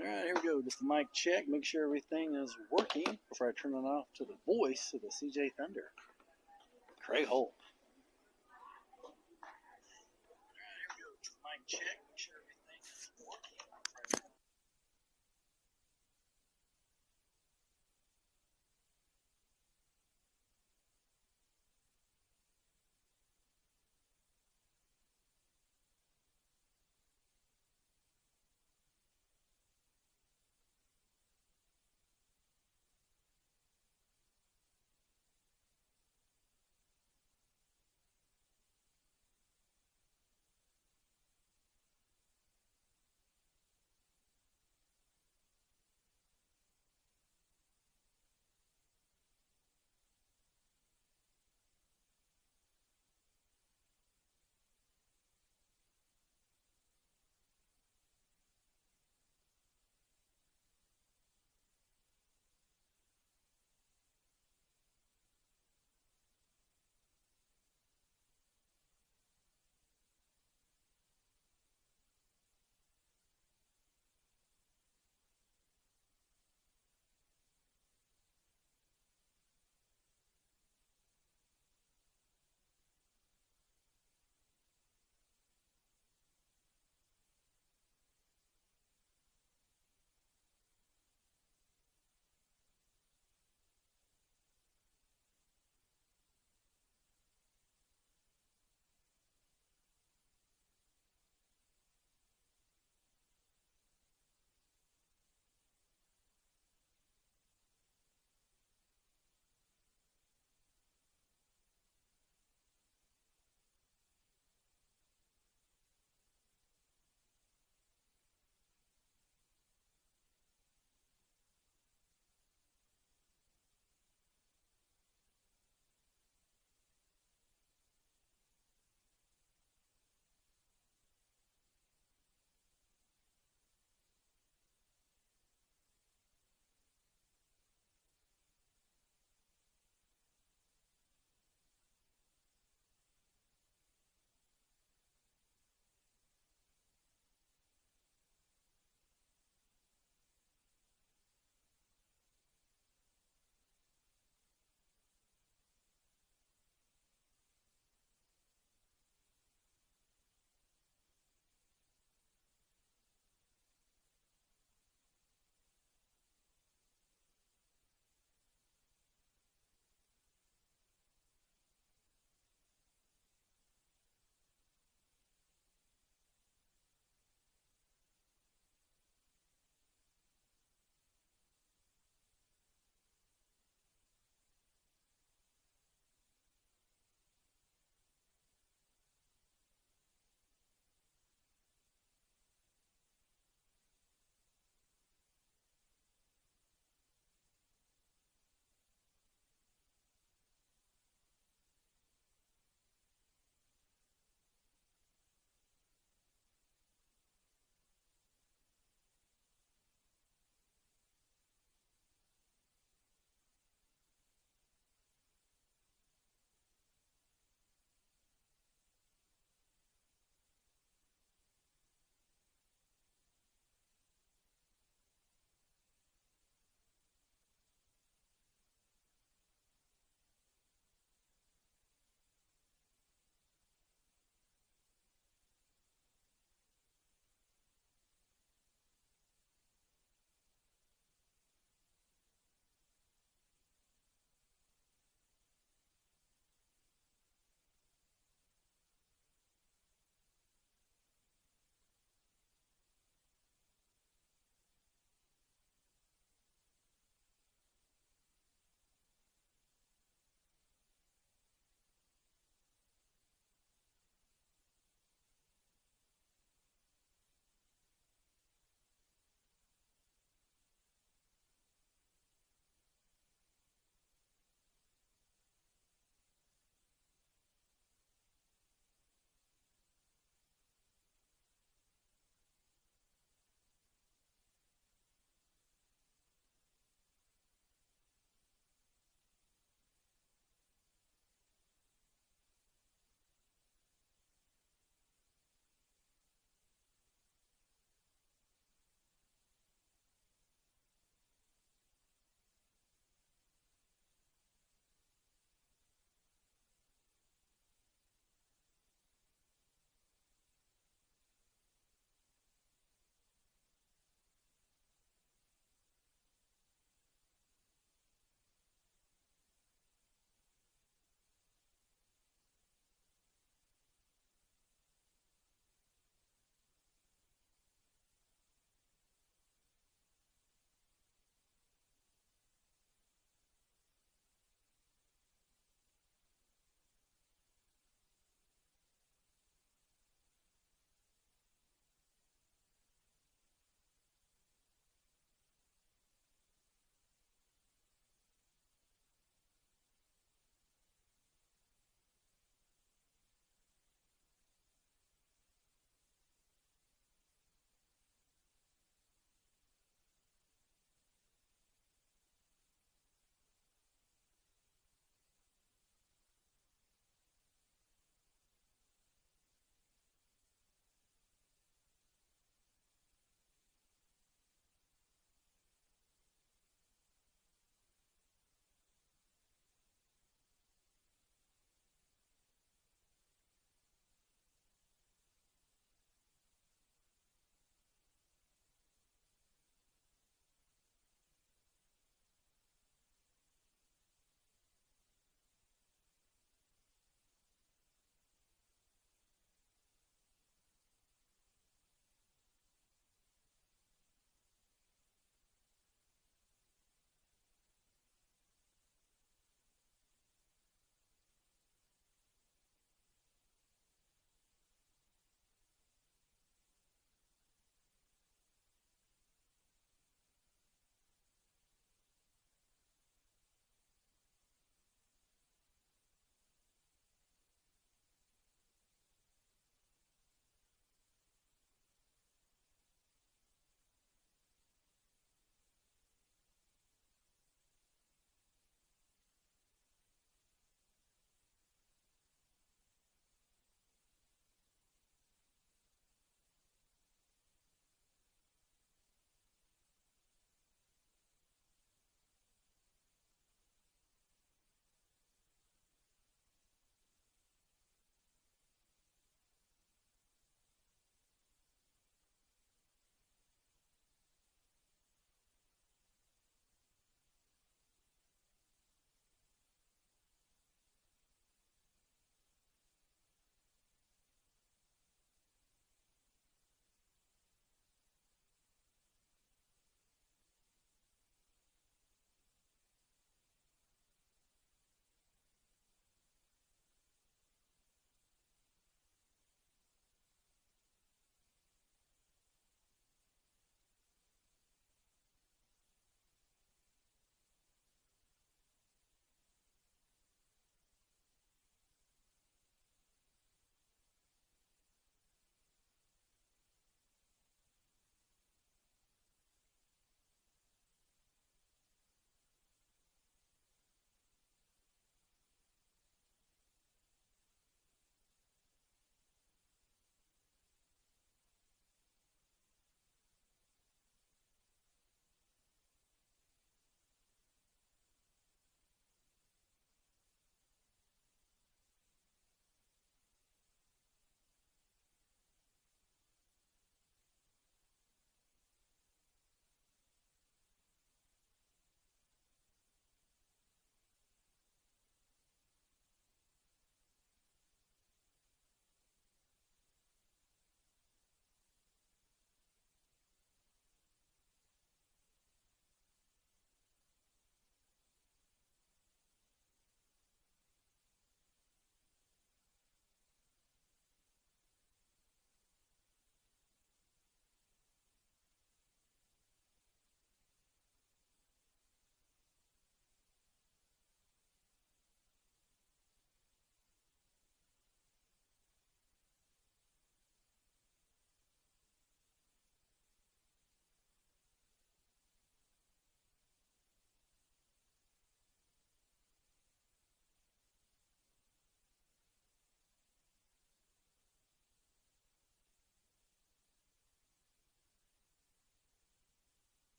Alright, here we go. Just a mic check. Make sure everything is working before I turn it off to the voice of the CJ Thunder. Craig Holt. Alright, here we go. Just a mic check. Make sure everything is working.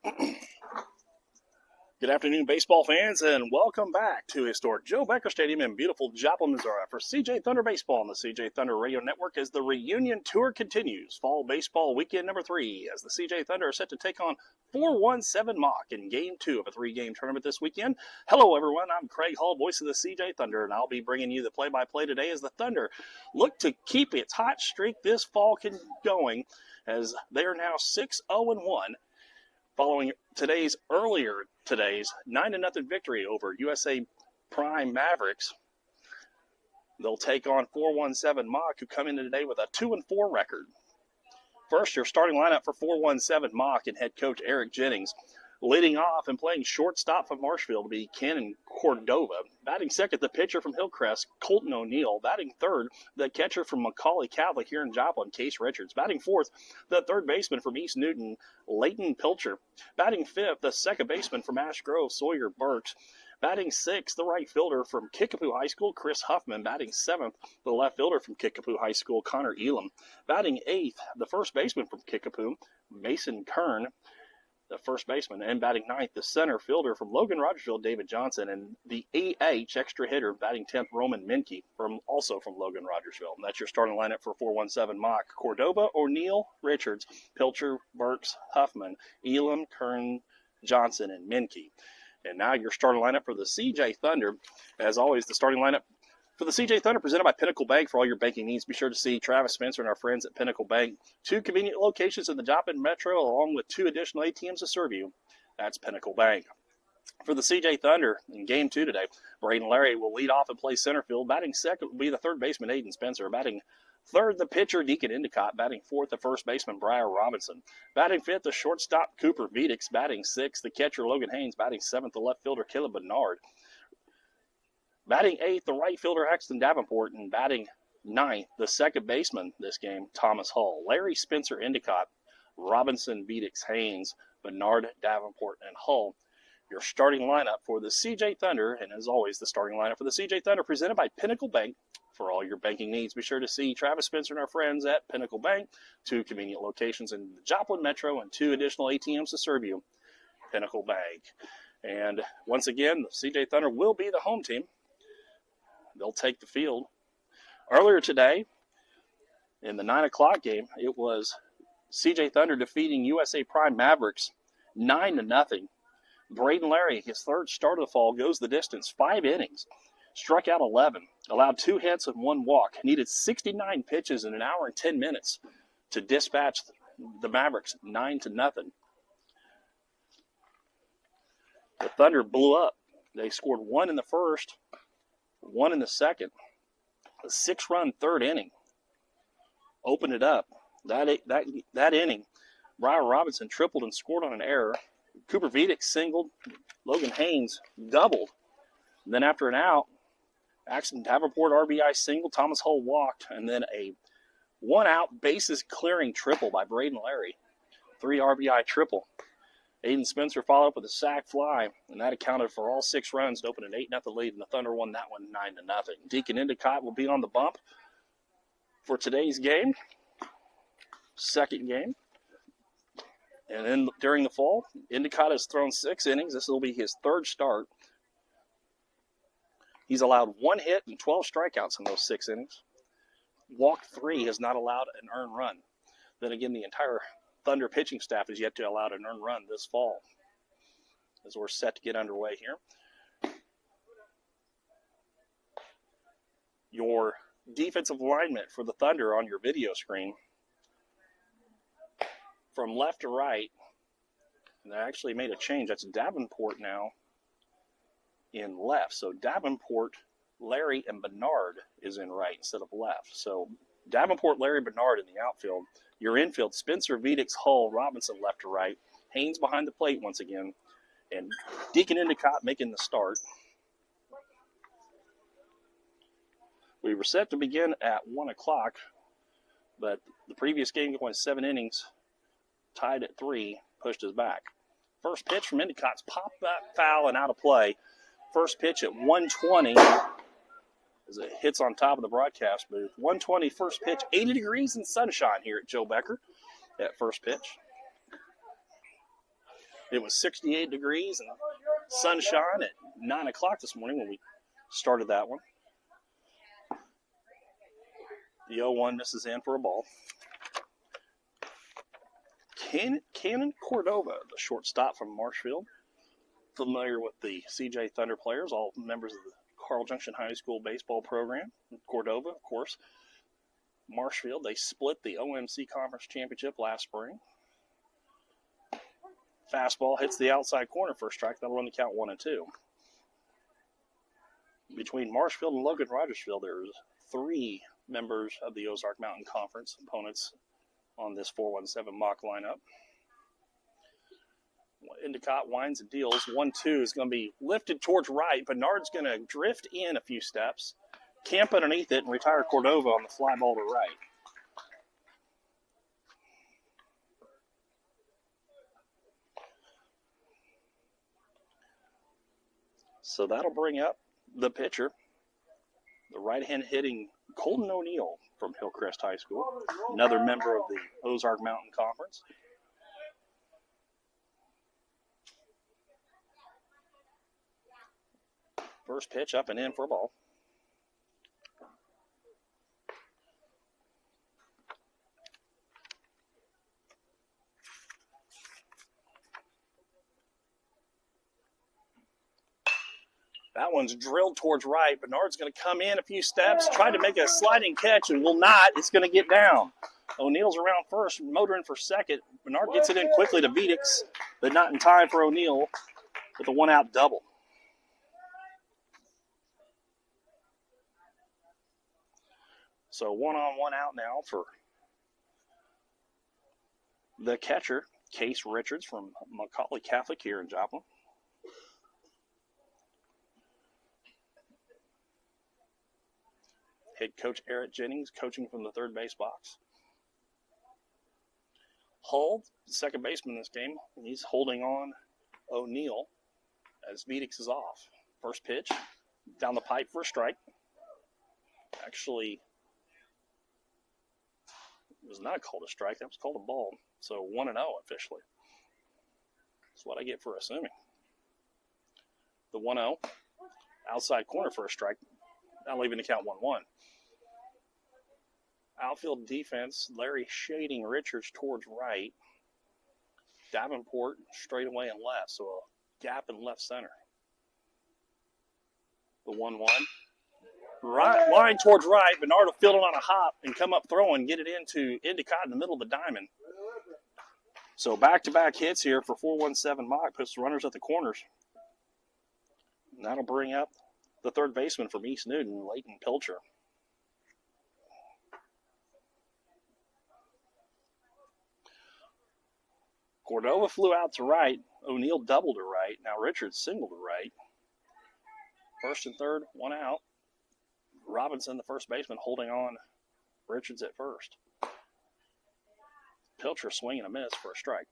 Good afternoon, baseball fans, and welcome back to historic Joe Becker Stadium in beautiful Joplin, Missouri for CJ Thunder Baseball on the CJ Thunder Radio Network as the reunion tour continues. Fall baseball weekend number 3 as the CJ Thunder are set to take on 417 Mach in Game 2 of a 3-game tournament this weekend. Hello, everyone. I'm Craig Hall, voice of the CJ Thunder, and I'll be bringing you the play-by-play today as the Thunder look to keep its hot streak this fall going as they are now 6-0-1. Following today's 9-0 victory over USA Prime Mavericks, they'll take on 417 Mach, who come in today with a 2-4 record. First, your starting lineup for 417 Mach and head coach Eric Jennings. Leading off and playing shortstop from Marshfield will be Cannon Cordova. Batting second, the pitcher from Hillcrest, Colton O'Neill. Batting third, the catcher from Macaulay Catholic here in Joplin, Case Richards. Batting fourth, the third baseman from East Newton, Leighton Pilcher. Batting fifth, the second baseman from Ash Grove, Sawyer Burks. Batting sixth, the right fielder from Kickapoo High School, Chris Huffman. Batting seventh, the left fielder from Kickapoo High School, Connor Elam. Batting eighth, the first baseman from Kickapoo, Mason Kern, the first baseman. And batting ninth, the center fielder from Logan Rogersville, David Johnson. And the AH extra hitter, batting 10th, Roman Menke, also from Logan Rogersville. And that's your starting lineup for 417 Mach. Cordova, O'Neill, Richards, Pilcher, Burks, Huffman, Elam, Kern, Johnson, and Menke. And now your starting lineup for the CJ Thunder. As always, the starting lineup for the CJ Thunder presented by Pinnacle Bank. For all your banking needs, be sure to see Travis Spencer and our friends at Pinnacle Bank. 2 convenient locations in the Joplin Metro, along with 2 additional ATMs to serve you. That's Pinnacle Bank. For the CJ Thunder in Game 2 today, Braden Larry will lead off and play center field. Batting second will be the third baseman, Aiden Spencer. Batting third, the pitcher, Deacon Endicott. Batting fourth, the first baseman, Briar Robinson. Batting fifth, the shortstop, Cooper Vedix. Batting sixth, the catcher, Logan Haynes. Batting seventh, the left fielder, Caleb Bernard. Batting eighth, the right fielder, Axton Davenport. And batting ninth, the second baseman this game, Thomas Hull. Larry, Spencer, Endicott, Robinson, Vedix, Haynes, Bernard, Davenport, and Hull. Your starting lineup for the CJ Thunder, and as always, the starting lineup for the CJ Thunder presented by Pinnacle Bank. For all your banking needs, be sure to see Travis Spencer and our friends at Pinnacle Bank. 2 convenient locations in the Joplin Metro and 2 additional ATMs to serve you. Pinnacle Bank. And once again, the CJ Thunder will be the home team. They'll take the field. Earlier today, in the 9 o'clock game, it was CJ Thunder defeating USA Prime Mavericks 9-0. Braden Larry, his third start of the fall, goes the distance, 5 innings. Struck out 11, allowed 2 hits and 1 walk. Needed 69 pitches in an hour and 10 minutes to dispatch the Mavericks 9-0. The Thunder blew up. They scored 1 in the first, 1 in the second. A 6-run third inning opened it up. That inning, Briar Robinson tripled and scored on an error. Cooper Vedix singled. Logan Haynes doubled. And then after an out, Axton Davenport RBI single, Thomas Hull walked, and then a 1-out bases clearing triple by Braden Larry. 3 RBI triple. Aiden Spencer followed up with a sac fly, and that accounted for all 6 runs to open an 8-0 lead, and the Thunder won that one 9-0. Deacon Endicott will be on the bump for today's game, second game. And then during the fall, Endicott has thrown 6 innings. This will be his third start. He's allowed 1 hit and 12 strikeouts in those 6 innings. Walked 3, has not allowed an earned run. Then again, the entire Thunder pitching staff is yet to allow an earned run this fall as we're set to get underway here. Your defensive alignment for the Thunder on your video screen. From left to right, and they actually made a change. That's Davenport now in left. So Davenport, Larry, and Bernard is in right instead of left. So Davenport, Larry, Bernard in the outfield. Your infield, Spencer, Vedix, Hull, Robinson left to right. Haynes behind the plate once again. And Deacon Endicott making the start. We were set to begin at 1 o'clock, but the previous game going 7 innings, tied at 3, pushed us back. First pitch from Endicott's popped back foul and out of play. First pitch at 120 as it hits on top of the broadcast booth. 120 first pitch, 80 degrees and sunshine here at Joe Becker at first pitch. It was 68 degrees and sunshine at 9 o'clock this morning when we started that one. The 0-1 misses in for a ball. Cannon Cordova, the shortstop from Marshfield, familiar with the CJ Thunder players, all members of the Carl Junction High School baseball program. Cordova, of course. Marshfield, they split the OMC Conference Championship last spring. Fastball hits the outside corner for a strike. That'll run the count 1-2. Between Marshfield and Logan Rogersfield, there's 3 members of the Ozark Mountain Conference opponents on this 4-1-7 Mach lineup. Endicott winds and deals. 1-2 is going to be lifted towards right. Bernard's going to drift in a few steps, camp underneath it, and retire Cordova on the fly ball to right. So that'll bring up the pitcher, the right-hand hitting Colton O'Neill from Hillcrest High School, another member of the Ozark Mountain Conference. First pitch up and in for a ball. That one's drilled towards right. Bernard's going to come in a few steps, try to make a sliding catch, and will not. It's going to get down. O'Neill's around first, motoring for second. Bernard gets it in quickly to Vedix, but not in time for O'Neill with a one-out double. So 1-on-1 out now for the catcher, Case Richards from Macaulay Catholic here in Joplin. Head coach Eric Jennings coaching from the third base box. Hull, the second baseman in this game, he's holding on O'Neill as Vedix is off. First pitch, down the pipe for a strike. Actually, it was not called a strike. That was called a ball. So 1-0 officially. That's what I get for assuming. The 1-0, outside corner for a strike. Now leaving the count 1-1. Outfield defense, Larry shading Richards towards right. Davenport straight away and left, so a gap in left center. The 1-1. Right line towards right. Bernard will field it on a hop and come up throwing, get it into Endicott in the middle of the diamond. So back-to-back hits here for 4-1-7 Mach. Puts the runners at the corners. And that'll bring up the third baseman from East Newton, Leighton Pilcher. Cordova flew out to right. O'Neill doubled to right. Now Richards singled to right. First and third, 1 out. Robinson, the first baseman, holding on Richards at first. Pilcher swinging a miss for a strike.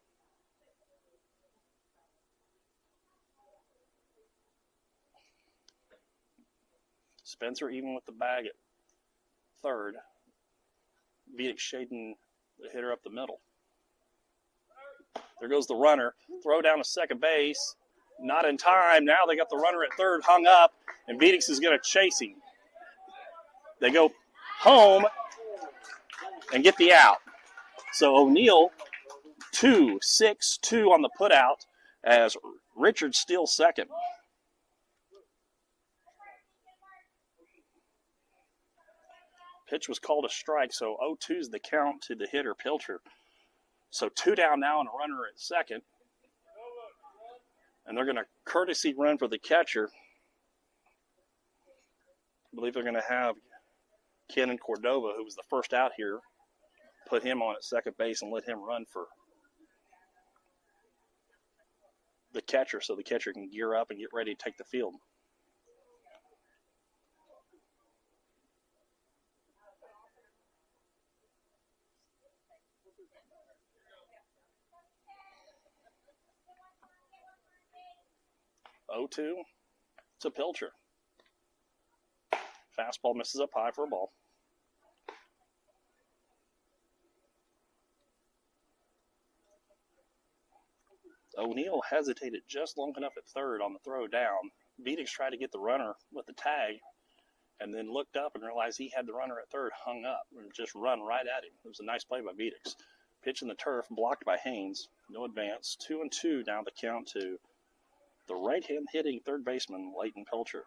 Spencer even with the bag at third. Vedix shading the hitter up the middle. There goes the runner. Throw down to second base. Not in time. Now they got the runner at third hung up, and Vedix is going to chase him. They go home and get the out. So O'Neill, 2-6-2 on the putout as Richards steals second. Pitch was called a strike, so 0-2 is the count to the hitter, Pilcher. So 2 down now and a runner at second. And they're going to courtesy run for the catcher. I believe they're going to have Cannon Cordova, who was the first out here, put him on at second base and let him run for the catcher so the catcher can gear up and get ready to take the field. (0-2) to Pilcher. Fastball misses up high for a ball. O'Neill hesitated just long enough at third on the throw down. Vidic tried to get the runner with the tag and then looked up and realized he had the runner at third hung up and just run right at him. It was a nice play by Vidic. Pitch in the turf, blocked by Haynes. No advance. 2-2 down the count to the right-hand hitting third baseman, Leighton Pilcher.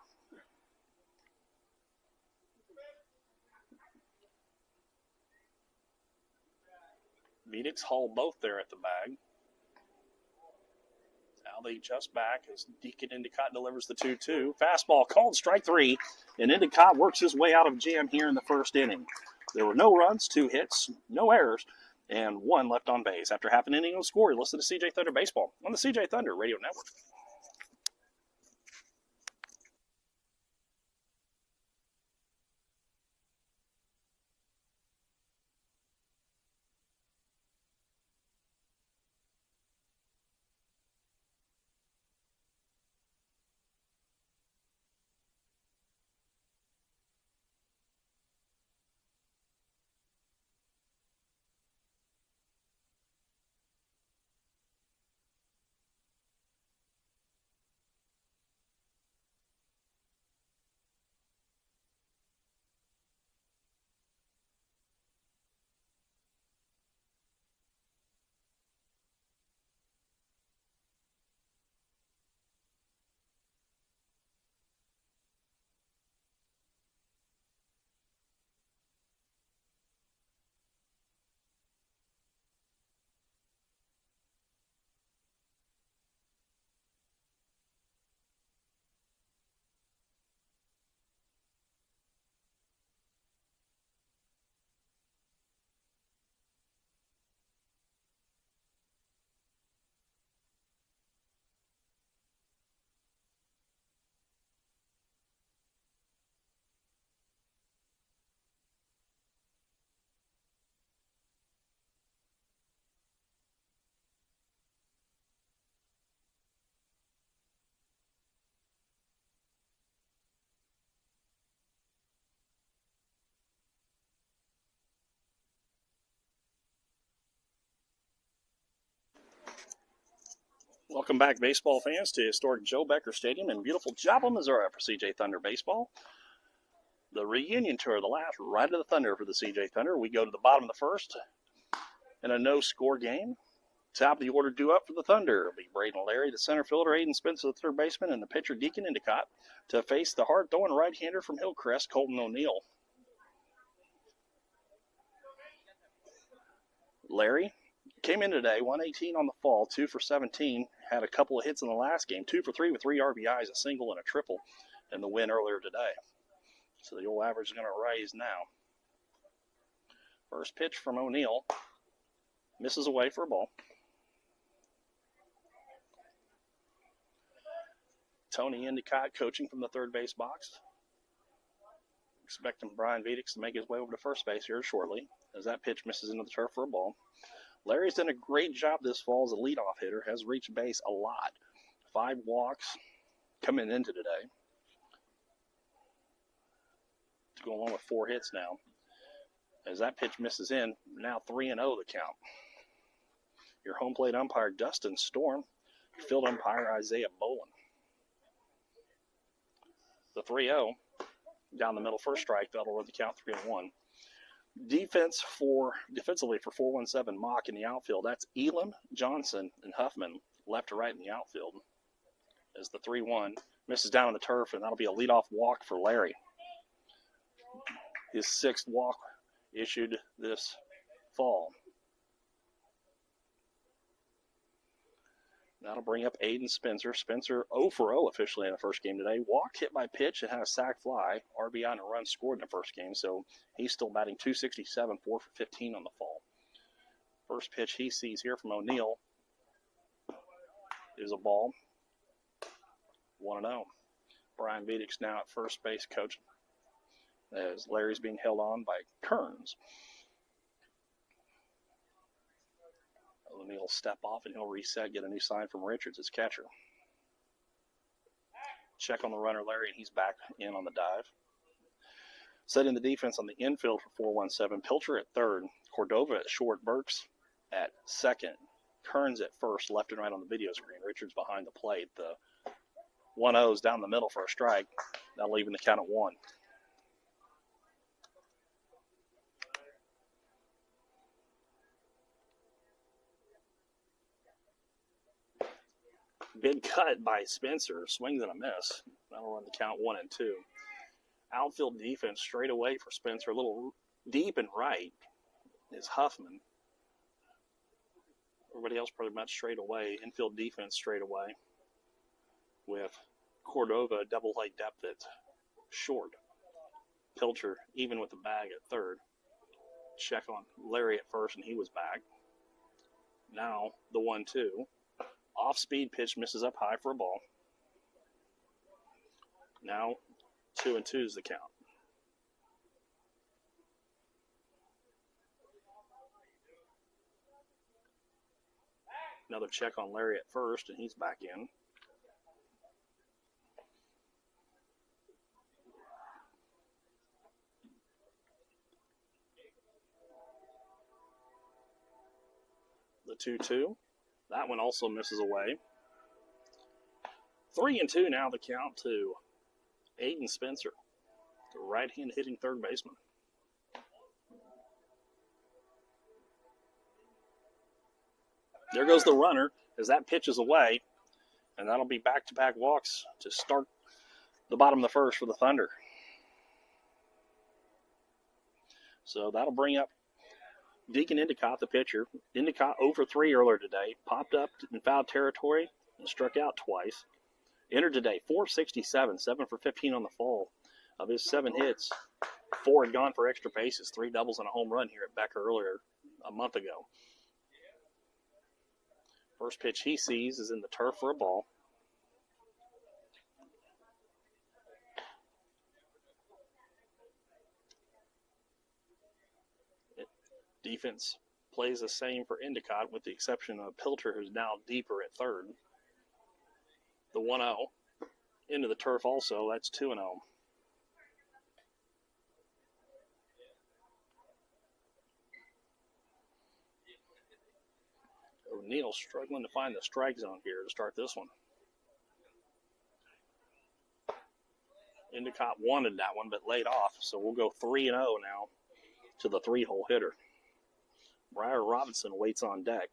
Vidic hauled both there at the bag. Now they just back as Deacon Endicott delivers the 2-2. Fastball called strike three, and Endicott works his way out of jam here in the first inning. There were no runs, 2 hits, no errors, and 1 left on base. After half an inning of score, you listen to CJ Thunder Baseball on the CJ Thunder Radio Network. Welcome back, baseball fans, to historic Joe Becker Stadium in beautiful Joplin, Missouri for CJ Thunder Baseball. The reunion tour, the last ride of the Thunder for the CJ Thunder. We go to the bottom of the first in a no-score game. Top of the order due up for the Thunder will be Braden Larry, the center fielder, Aiden Spencer, the third baseman, and the pitcher Deacon Endicott to face the hard-throwing right-hander from Hillcrest, Colton O'Neill. Larry came in today, 118 on the fall, 2 for 17. Had a couple of hits in the last game, 2 for 3 with 3 RBIs, a single and a triple in the win earlier today. So the old average is going to rise now. First pitch from O'Neill. Misses away for a ball. Tony Endicott coaching from the third base box. Expecting Brian Vidic to make his way over to first base here shortly as that pitch misses into the turf for a ball. Larry's done a great job this fall as a leadoff hitter, has reached base a lot. 5 walks coming into today. To go along with 4 hits now. As that pitch misses in, now 3-0 the count. Your home plate umpire, Dustin Storm. Your field umpire, Isaiah Bolin. The 3-0 down the middle, first strike. That'll run the count 3-1. Defensively for 417 Mach in the outfield, that's Elam, Johnson, and Huffman, left to right in the outfield. As the 3-1 misses down on the turf, and that'll be a leadoff walk for Larry. His 6th walk issued this fall. That'll bring up Aiden Spencer. Spencer 0 for 0 officially in the first game today. Walk, hit by pitch, and had a sac fly. RBI and a run scored in the first game, so he's still batting .267, 4 for 15 on the fall. First pitch he sees here from O'Neill is a ball. 1-0. Brian Vidic's now at first base coaching as Larry's being held on by Kearns. O'Neill will step off and he'll reset, get a new sign from Richards as catcher. Check on the runner, Larry, and he's back in on the dive. Setting the defense on the infield for 417, Pilcher at third, Cordova at short, Burks at second. Kearns at first, left and right on the video screen. Richards behind the plate. The 1-0's down the middle for a strike. Now leaving the count at 1. Big cut by Spencer. Swings and a miss. That'll run the count 1-2. Outfield defense straight away for Spencer. A little deep and right is Huffman. Everybody else pretty much straight away. Infield defense straight away with Cordova double play depth at short. Pilcher even with the bag at third. Check on Larry at first, and he was back. Now the 1-2. Off-speed pitch misses up high for a ball. Now 2-2 is the count. Another check on Larry at first, and he's back in. The 2-2. That one also misses away. 3-2 now the count to Aiden Spencer, the right-hand hitting third baseman. There goes the runner as that pitch is away, and that'll be back-to-back walks to start the bottom of the first for the Thunder. So that'll bring up Deacon Endicott, the pitcher. Endicott 0-for-3 earlier today. Popped up in foul territory and struck out twice. Entered today, 467, 7 for 15 on the fall. Of his 7 hits, 4 had gone for extra bases, 3 doubles and a home run here at Becker earlier a month ago. First pitch he sees is in the turf for a ball. Defense plays the same for Endicott with the exception of Pilcher, who's now deeper at third. The 1-0 into the turf also. That's 2-0. O'Neill struggling to find the strike zone here to start this one. Endicott wanted that one but laid off, so we'll go 3-0 now to the 3-hole hitter. Briar Robinson waits on deck.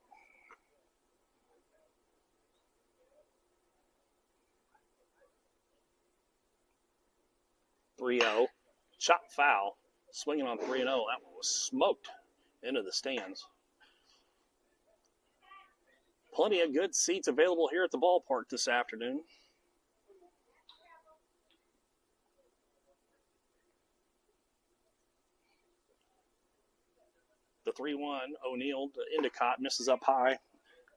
Chop foul. Swinging on 3-0. That one was smoked into the stands. Plenty of good seats available here at the ballpark this afternoon. The 3-1, O'Neill to Endicott, misses up high.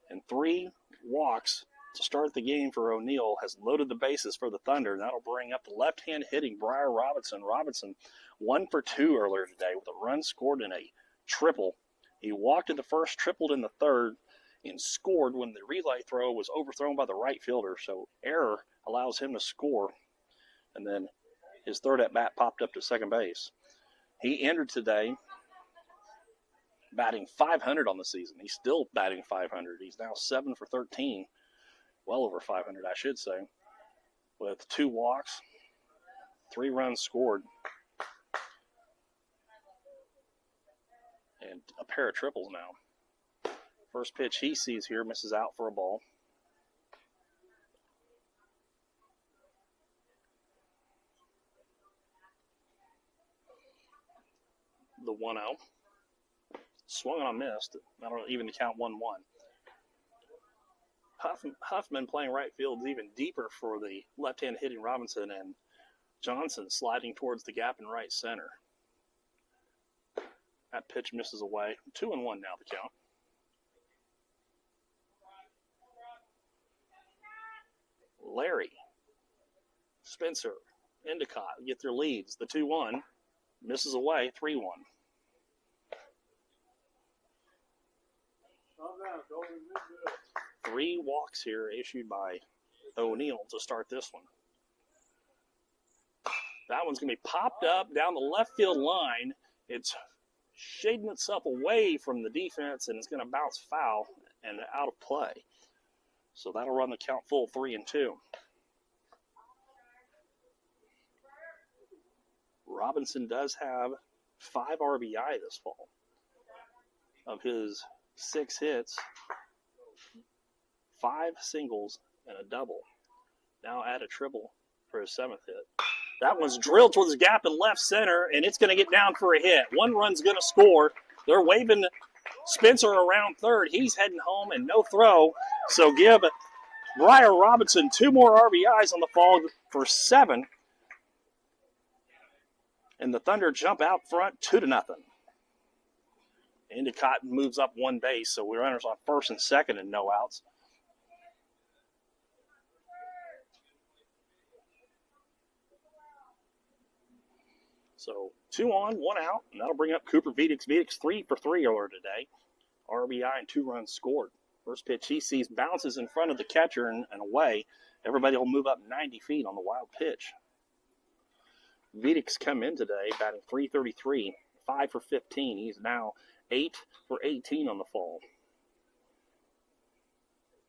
And 3 walks to start the game for O'Neill has loaded the bases for the Thunder. That'll bring up the left-hand hitting Briar Robinson. Robinson 1 for 2 earlier today with a run scored in a triple. He walked in the first, tripled in the third, and scored when the relay throw was overthrown by the right fielder. So error allows him to score. And then his third at-bat popped up to second base. He entered today batting .500 on the season. He's still batting .500. He's now 7 for 13. Well over 500, I should say. With 2 walks, 3 runs scored, and a pair of triples now. First pitch he sees here misses out for a ball. The 1-0. Swung on a missed. That'll even to count 1-1. Huffman playing right field is even deeper for the left-hand hitting Robinson, and Johnson sliding towards the gap in right center. That pitch misses away. 2-1 now the count. Larry, Spencer, Endicott get their leads. The 2-1 misses away. 3-1. 3 walks here issued by O'Neill to start this one. That one's going to be popped up down the left field line. It's shading itself away from the defense, and it's going to bounce foul and out of play. So that'll run the count full 3-2. Robinson does have 5 RBI this fall. Of his 6 hits, 5 singles and a double. Now add a triple for his 7th hit. That one's drilled towards the gap in left center, and it's going to get down for a hit. One run's going to score. They're waving Spencer around third. He's heading home and no throw. So give Briar Robinson 2 more RBIs on the fall for 7. And the Thunder jump out front 2-0. Endicott moves up 1 base, so we runners on first and second and no outs. So 2 on, 1 out, and that'll bring up Cooper Vedix. Vedix 3 for 3 earlier today. RBI and 2 runs scored. First pitch he sees bounces in front of the catcher and away. Everybody will move up 90 feet on the wild pitch. Vedix come in today batting .333, 5 for 15. He's now 8 for 18 on the fall.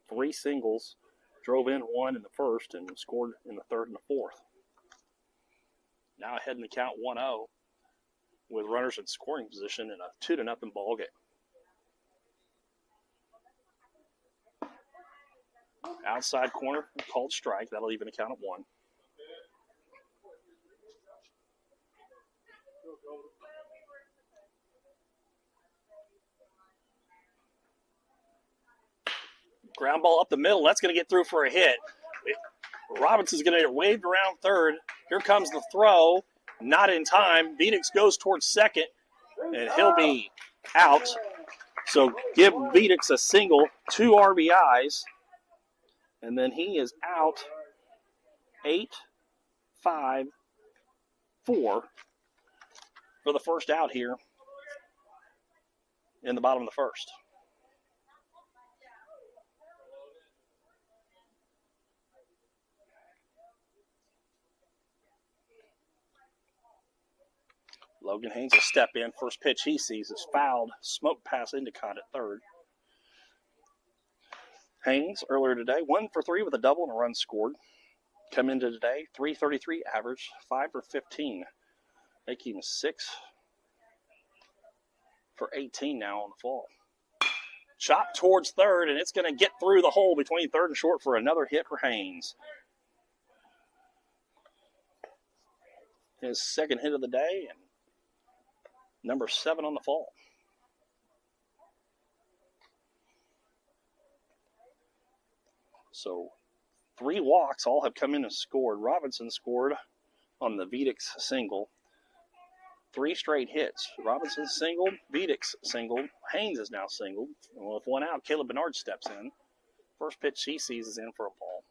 3 singles, drove in 1 in the first and scored in the third and the fourth. Now ahead in the count 1-0 with runners in scoring position in a 2-0 ball game. Outside corner called strike. That'll even a count of 1. Ground ball up the middle. That's going to get through for a hit. Robinson's going to get waved around third. Here comes the throw. Not in time. Vedix goes towards second, and he'll be out. So give Vedix a single, 2 RBIs, and then he is out 8-5-4 for the first out here in the bottom of the first. Logan Haynes will step in. First pitch he sees is fouled. Smoke pass Endicott at third. Haynes, earlier today, 1 for 3 with a double and a run scored. Come into today, .333 average, 5 for 15. Making 6 for 18 now on the fall. Chop towards third, and it's going to get through the hole between third and short for another hit for Haynes. His second hit of the day, and number 7 on the fall. So 3 walks all have come in and scored. Robinson scored on the Vedix single. 3 straight hits. Robinson singled, Vedix singled, Haynes is now singled. And with 1 out, Caleb Bernard steps in. First pitch he sees is in for a ball.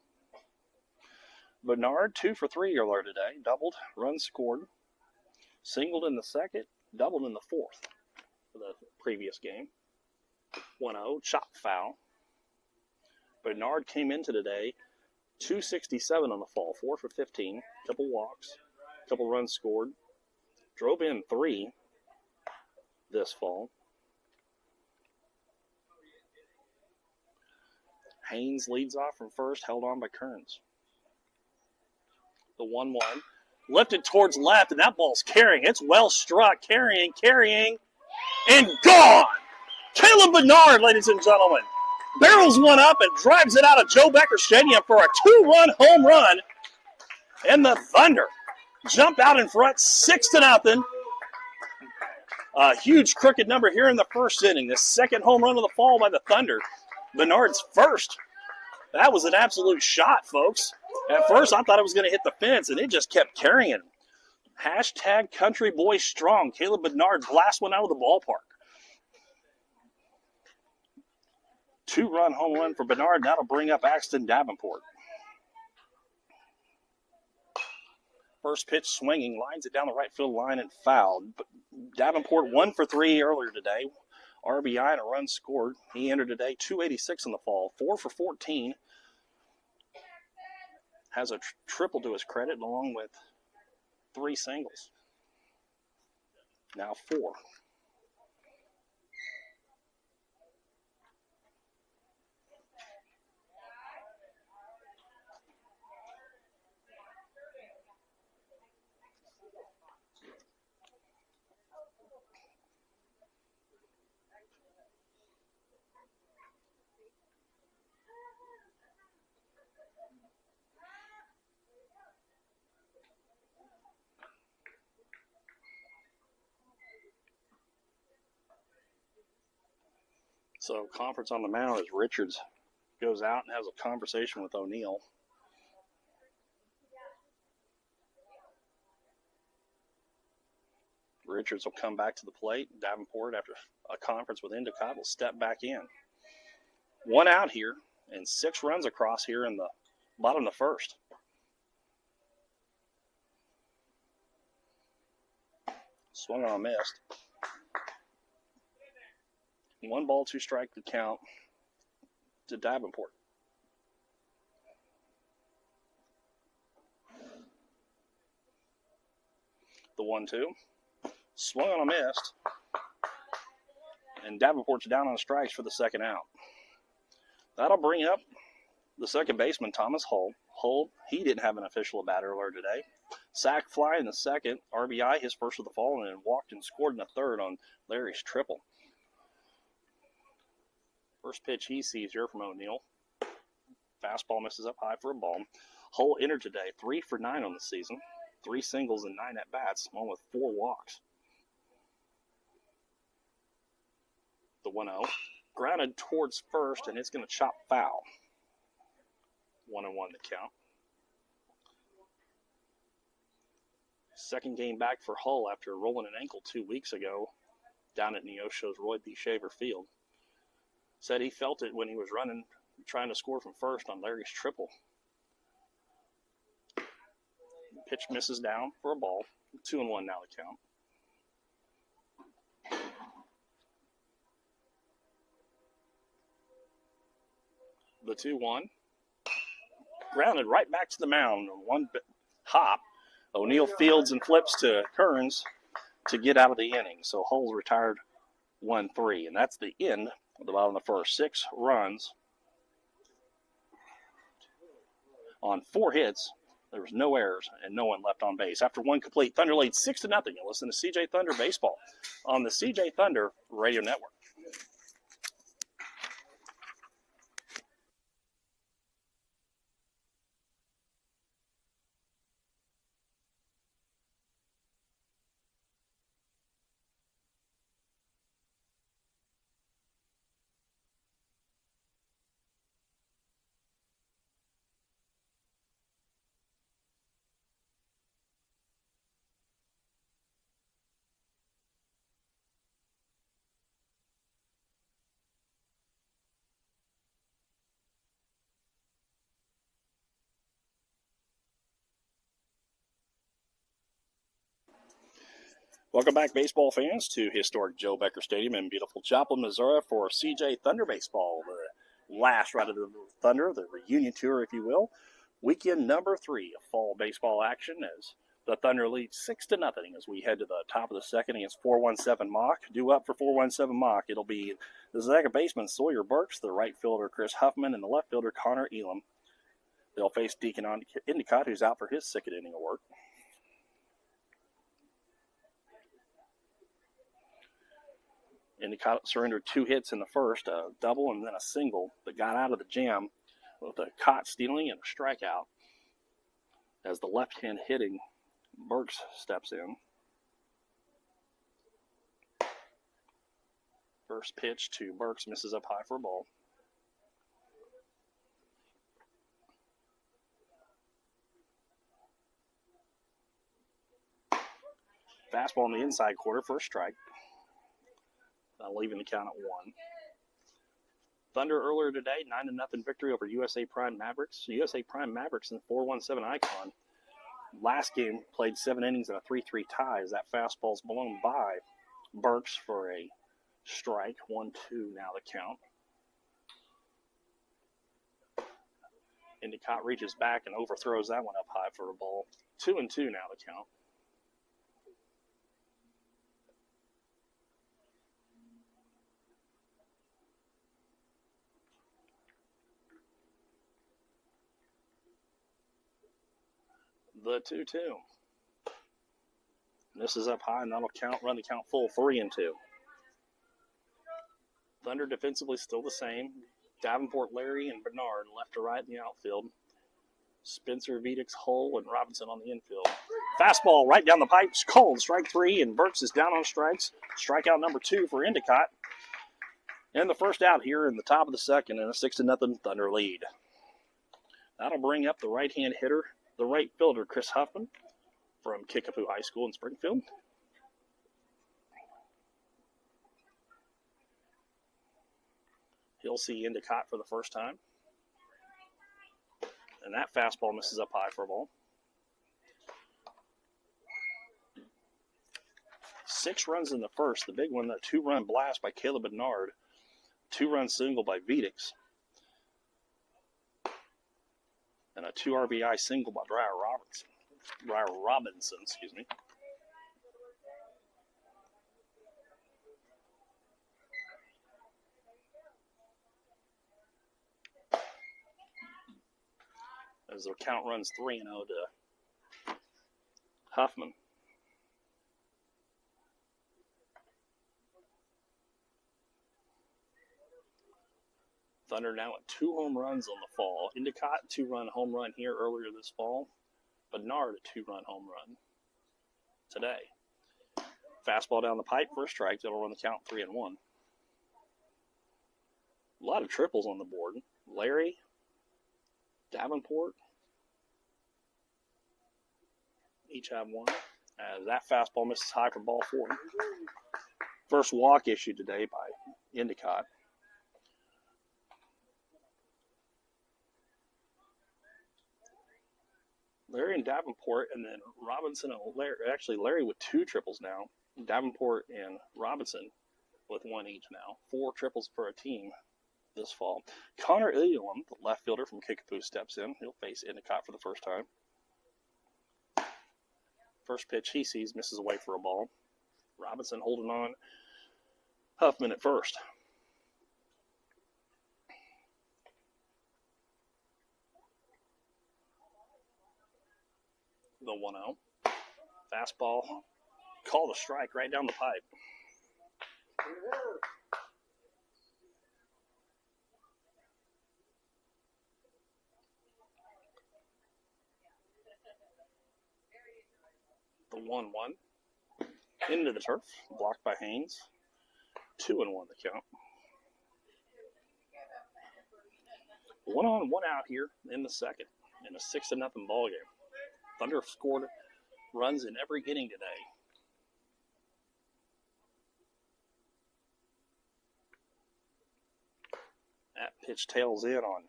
Bernard, 2 for 3 earlier today. Doubled, run scored. Singled in the second, doubled in the fourth for the previous game. 1-0, chop foul. Bernard came into today, 267 on the fall, 4 for 15, couple walks, couple runs scored. Drove in 3 this fall. Haynes leads off from first, held on by Kearns. The 1-1. Lifted towards left, and that ball's carrying. It's well struck. Carrying, and gone! Caleb Bernard, ladies and gentlemen, barrels one up and drives it out of Joe Becker Stadium for a 2-run home run. And the Thunder jump out in front, 6-0. A huge crooked number here in the first inning. The second home run of the fall by the Thunder. Bernard's first. That was an absolute shot, folks. At first, I thought it was going to hit the fence, and it just kept carrying. Hashtag country boy strong. Caleb Bernard blast one out of the ballpark. 2-run home run for Bernard. That'll bring up Axton Davenport. First pitch swinging, lines it down the right field line and fouled. But Davenport 1 for 3 earlier today. RBI and a run scored. He entered today 286 in the fall, 4 for 14. Has a triple to his credit along with 3 singles. Now 4. So conference on the mound as Richards goes out and has a conversation with O'Neill. Richards will come back to the plate. Davenport, after a conference with Endicott, will step back in. 1 out here and 6 runs across here in the bottom of the first. Swung on a missed. 1 ball, 2 strike to count to Davenport. The 1-2. Swung on a missed. And Davenport's down on strikes for the second out. That'll bring up the second baseman, Thomas Hull. Hull, he didn't have an official at bat earlier today. Sack fly in the second, RBI, his first of the fall, and then walked and scored in the third on Larry's triple. First pitch he sees here from O'Neill. Fastball misses up high for a ball. Hull entered today 3 for 9 on the season. 3 singles and 9 at-bats, along with 4 walks. The 1-0. Grounded towards first, and it's going to chop foul. 1-1 to count. Second game back for Hull after rolling an ankle 2 weeks ago down at Neosho's Roy B. Shaver Field. Said he felt it when he was running, trying to score from first on Larry's triple. Pitch misses down for a ball. 2-1 now to count. The 2-1. Grounded right back to the mound on 1 hop. O'Neill fields and flips to Kearns to get out of the inning. So Hull's retired 1-3. And that's the end of the bottom of the first. 6 runs on 4 hits. There was no errors and no one left on base. After 1 complete, Thunder leads 6-0. You listen to CJ Thunder Baseball on the CJ Thunder Radio Network. Welcome back, baseball fans, to historic Joe Becker Stadium in beautiful Joplin, Missouri for CJ Thunder Baseball, the last ride of the Thunder, the reunion tour, if you will. Weekend number 3 of fall baseball action as the Thunder lead 6-0 as we head to the top of the second against 417 Mach. Due up for 417 Mach, it'll be the second baseman Sawyer Burks, the right fielder Chris Huffman, and the left fielder Connor Elam. They'll face Deacon Endicott, who's out for his 2nd inning of work. Endicott surrendered 2 hits in the first, a double and then a single that got out of the jam with a caught stealing and a strikeout as the left-hand hitting Burks steps in. First pitch to Burks misses up high for a ball. Fastball in the inside quarter for a strike. Leaving the count at 1. Thunder earlier today, 9-0 victory over USA Prime Mavericks. USA Prime Mavericks in the 417 Icon. Last game played 7 innings and a 3-3 tie as that fastball's blown by Burks for a strike. 1-2 now the count. Endicott reaches back and overthrows that one up high for a ball. 2-2 now the count. The 2-2. This is up high, and that'll run the count full 3-2. Thunder defensively still the same. Davenport, Larry, and Bernard left to right in the outfield. Spencer, Vedix, Hull, and Robinson on the infield. Fastball right down the pipe, called strike 3, and Burks is down on strikes. Strikeout number 2 for Endicott. And the first out here in the top of the second and a 6-0 Thunder lead. That'll bring up the right-hand hitter, the right fielder, Chris Huffman from Kickapoo High School in Springfield. He'll see Endicott for the first time. And that fastball misses up high for a ball. 6 runs in the first. The big one, a 2-run blast by Caleb Bernard. 2-run single by Vedix. And a 2 RBI single by Dryer Robinson, excuse me. As their count runs 3-0 to Huffman. Thunder now at 2 home runs on the fall. Endicott, 2-run home run here earlier this fall. Bernard, a 2-run home run today. Fastball down the pipe for a strike. That'll run the count 3-1. A lot of triples on the board. Larry, Davenport, each have one. As that fastball misses high for ball 4. First walk issued today by Endicott. Larry and Davenport, and then Robinson and Larry. Actually, Larry with 2 triples now. Davenport and Robinson with 1 each now. 4 triples for a team this fall. Connor Elam, the left fielder from Kickapoo, steps in. He'll face Endicott for the first time. First pitch he sees misses away for a ball. Robinson holding on. Huffman at first. The 1-0. Fastball. Called a strike right down the pipe. The 1-1. Into the turf. Blocked by Haynes. 2-1 the count. 1 on, 1 out here in the second. In a 6-0 ball game. Thunder have scored runs in every inning today. That pitch tails in on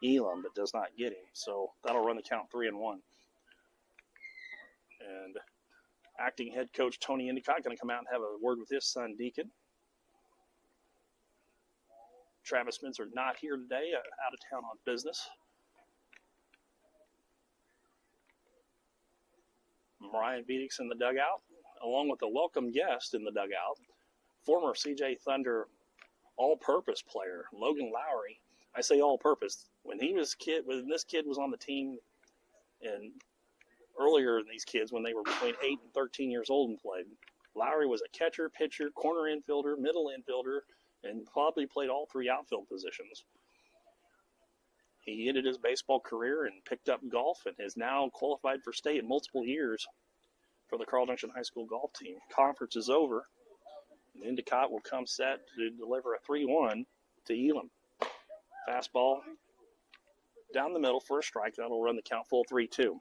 Elam, but does not get him. So that'll run the count 3-1. And acting head coach Tony Endicott going to come out and have a word with his son Deacon. Travis Spencer not here today, out of town on business. Brian Vedix in the dugout, along with a welcome guest in the dugout, former CJ Thunder all-purpose player, Logan Lowry. I say all-purpose. When this kid was on the team, and earlier in these kids, when they were between 8 and 13 years old and played, Lowry was a catcher, pitcher, corner infielder, middle infielder, and probably played all 3 outfield positions. He ended his baseball career and picked up golf and is now qualified for state in multiple years for the Carl Junction High School golf team. Conference is over. And Endicott will come set to deliver a 3-1 to Elam. Fastball down the middle for a strike. That'll run the count full 3-2.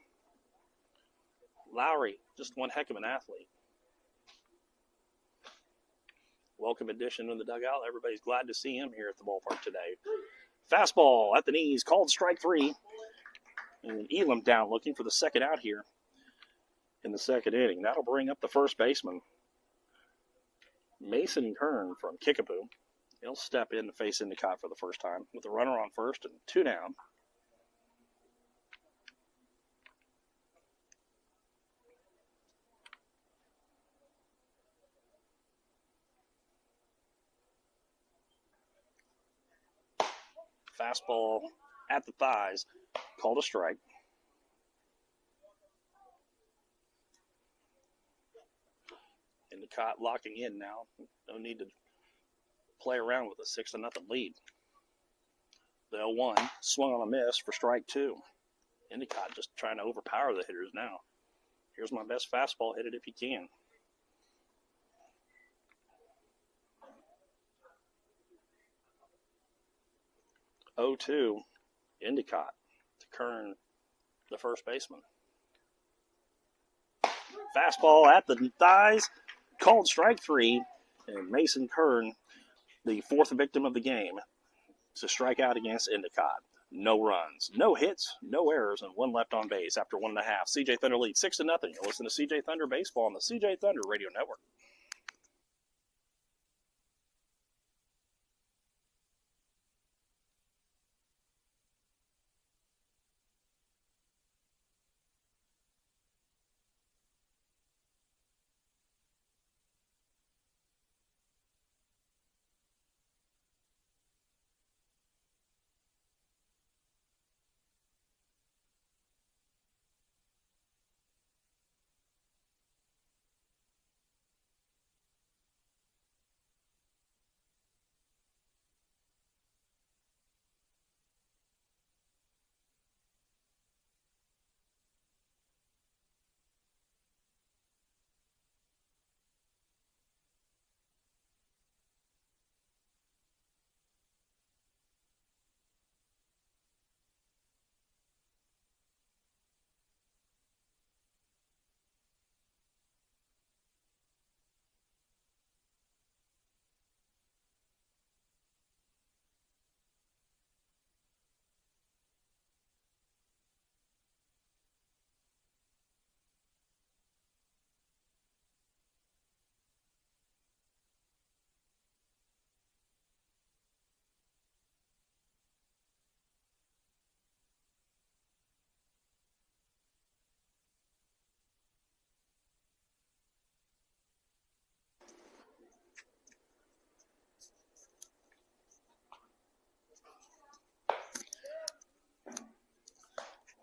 Lowry, just one heck of an athlete. Welcome addition in the dugout. Everybody's glad to see him here at the ballpark today. Fastball at the knees, called strike 3. And Elam down looking for the second out here in the second inning. That'll bring up the first baseman, Mason Kern from Kickapoo. He'll step in to face Endicott for the first time with a runner on first and 2 down. Fastball at the thighs, called a strike. Endicott locking in now. No need to play around with a 6-0 lead. The 0-1 swung on a miss for strike 2. Endicott just trying to overpower the hitters now. Here's my best fastball, hit it if you can. 0-2, Endicott to Kern, the first baseman. Fastball at the thighs, called strike 3, and Mason Kern, the fourth victim of the game, to strike out against Endicott. No runs, no hits, no errors, and one left on base after 1.5. CJ Thunder leads 6-0. You're listening to CJ Thunder Baseball on the CJ Thunder Radio Network.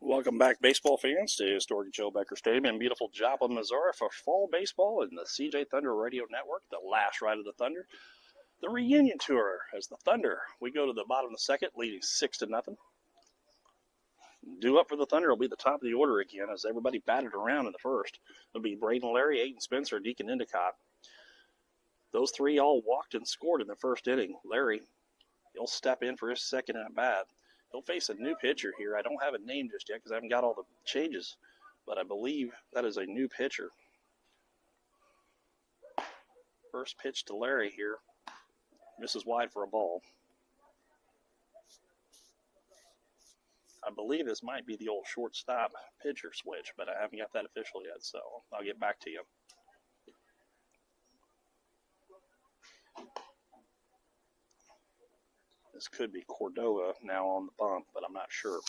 Welcome back, baseball fans, to historic Joe Becker Stadium in beautiful Joplin, Missouri for fall baseball in the CJ Thunder Radio Network, the last ride of the Thunder. The reunion tour as the Thunder. We go to the bottom of the second, leading 6-0. Due up for the Thunder will be the top of the order again as everybody batted around in the first. It'll be Braden Larry, Aiden Spencer, Deacon Endicott. Those three all walked and scored in the first inning. Larry, he'll step in for his second at bat. He'll face a new pitcher here. I don't have a name just yet because I haven't got all the changes, but I believe that is a new pitcher. First pitch to Larry here. Misses wide for a ball. I believe this might be the old shortstop pitcher switch, but I haven't got that official yet, so I'll get back to you. This could be Cordova now on the bump, but I'm not sure.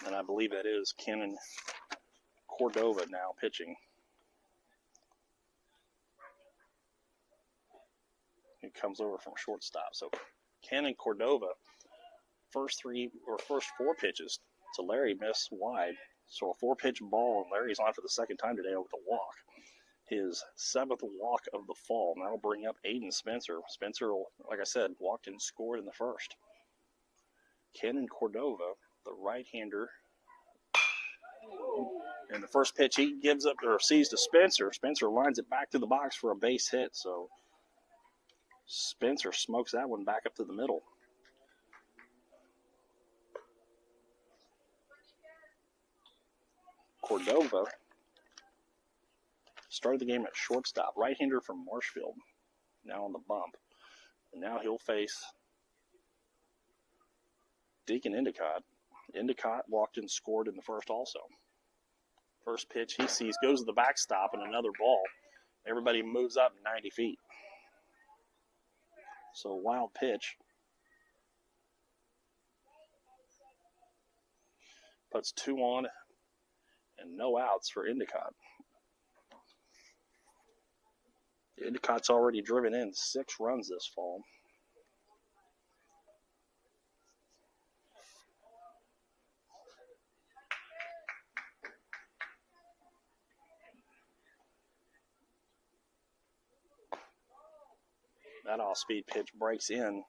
And I believe that is Kenan Cordova now pitching. He comes over from shortstop. So Kenan Cordova, first four pitches to Larry missed wide. So a 4-pitch ball, and Larry's on for the second time today with a walk. His 7th walk of the fall. And that'll bring up Aiden Spencer. Spencer, like I said, walked and scored in the first. Kenan Cordova, the right-hander. And the first pitch he gives up or sees to Spencer. Spencer lines it back to the box for a base hit. So Spencer smokes that one back up to the middle. Cordova started the game at shortstop. Right-hander from Marshfield. Now on the bump. And now he'll face Deacon Endicott. Endicott walked and scored in the first also. First pitch he sees goes to the backstop and another ball. Everybody moves up 90 feet. So wild pitch. Puts 2 on and no outs for Endicott. Endicott's already driven in 6 runs this fall. That off-speed pitch breaks in.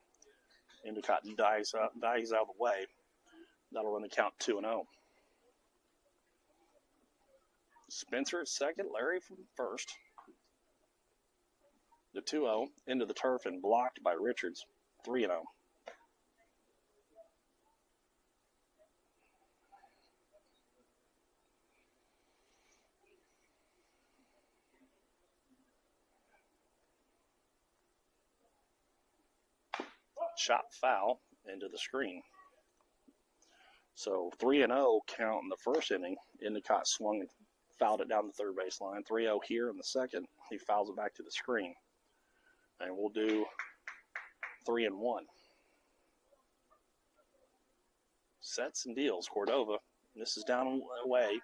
Endicott dives out of the way. That'll run the count 2-0. Spencer at second, Larry from first. The 2-0 into the turf and blocked by Richards. 3-0. Shot foul into the screen. So 3-0 count in the first inning. Endicott swung and fouled it down the third baseline. 3-0 here in the second. He fouls it back to the screen. And we'll do 3-1. Sets and deals. Cordova. This is down away.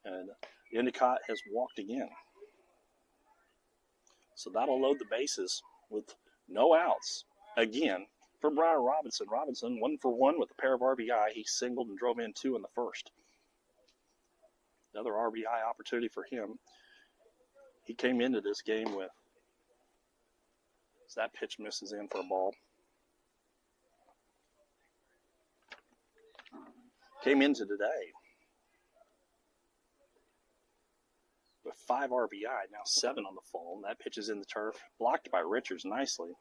And Endicott has walked again. So that'll load the bases with no outs. Again, for Briar Robinson. Robinson, 1 for 1 with a pair of RBI. He singled and drove in 2 in the first. Another RBI opportunity for him. He came into this game with, so that pitch misses in for a ball. Came into today with 5 RBI, now 7 on the fall. And that pitch is in the turf, blocked by Richards nicely.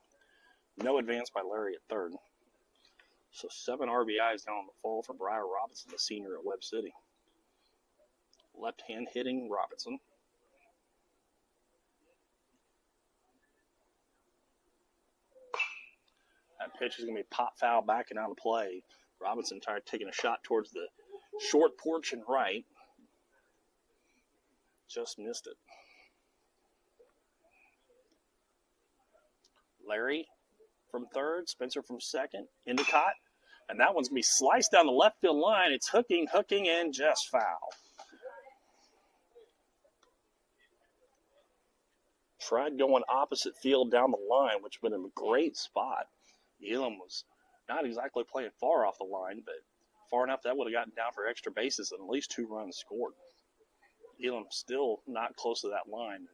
No advance by Larry at third. So 7 RBIs down on the fall for Briar Robinson, the senior at Webb City. Left-hand hitting Robinson. That pitch is going to be pop foul back and out of play. Robinson tried taking a shot towards the short porch and right. Just missed it. Larry from third, Spencer from second, Endicott. And that one's going to be sliced down the left field line. It's hooking, and just foul. Tried going opposite field down the line, which would have been a great spot. Elam was not exactly playing far off the line, but far enough that would have gotten down for extra bases and at least 2 runs scored. Elam still not close to that line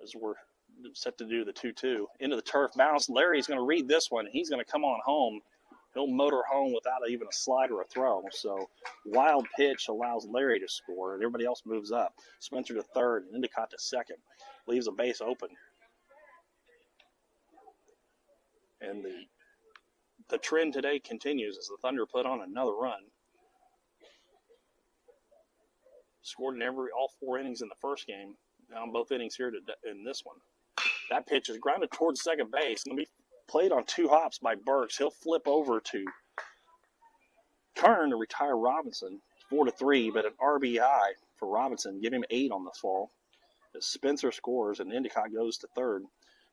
as we're set to do the 2-2. Into the turf bounce. Larry's going to read this one. He's going to come on home. He'll motor home without even a slide or a throw. So wild pitch allows Larry to score, and everybody else moves up. Spencer to third and Endicott to second. Leaves a base open. And the trend today continues as the Thunder put on another run. Scored in all 4 innings in the first game. Now in both innings here in this one. That pitch is grounded towards second base. Going to be played on 2 hops by Burks. He'll flip over to Kern to retire Robinson. 4-3, but an RBI for Robinson. Give him 8 on the fall. As Spencer scores and Endicott goes to third.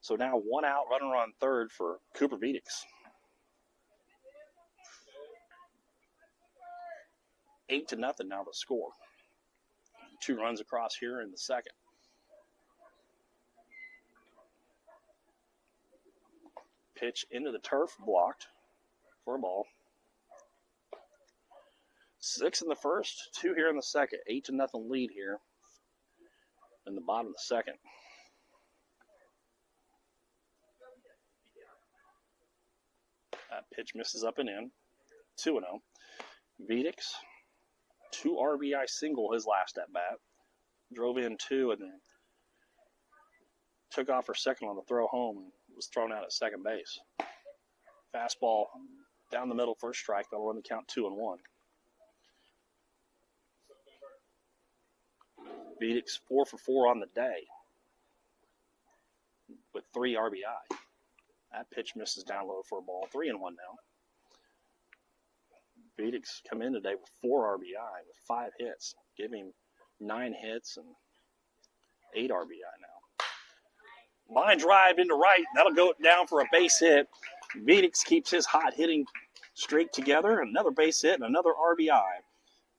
So now 1 out, runner on third for Cooper Viedix. 8-0 now the score. 2 runs across here in the second. Pitch into the turf, blocked for a ball. 6 in the first, 2 here in the second. 8-0 lead here in the bottom of the second. That pitch misses up and in. 2-0. Viedix, 2 RBI single his last at bat. Drove in 2 and then took off for second on the throw home and was thrown out at second base. Fastball down the middle, first strike. That'll run the count 2-1. Viedix 4 for 4 on the day with 3 RBI. That pitch misses down low for a ball. 3-1 now. Viedix come in today with 4 RBI with 5 hits. Give him 9 hits and 8 RBI now. Line drive into right. That'll go down for a base hit. Viedix keeps his hot hitting streak together. Another base hit and another RBI.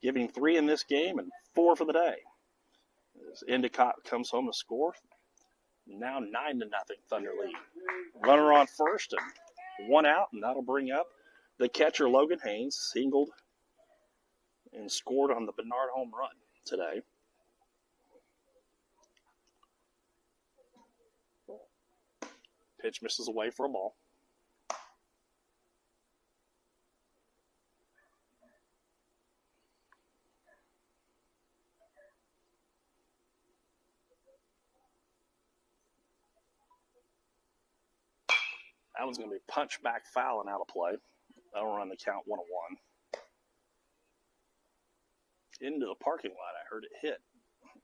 Give him 3 in this game and 4 for the day. As Endicott comes home to score. Now 9-0 Thunder lead. Runner on first and 1 out, and that'll bring up the catcher Logan Haynes. Singled and scored on the Bernard home run today. Pitch misses away for a ball. That one's going to be punched back foul and out of play. That'll run the count 1-1. Into the parking lot. I heard it hit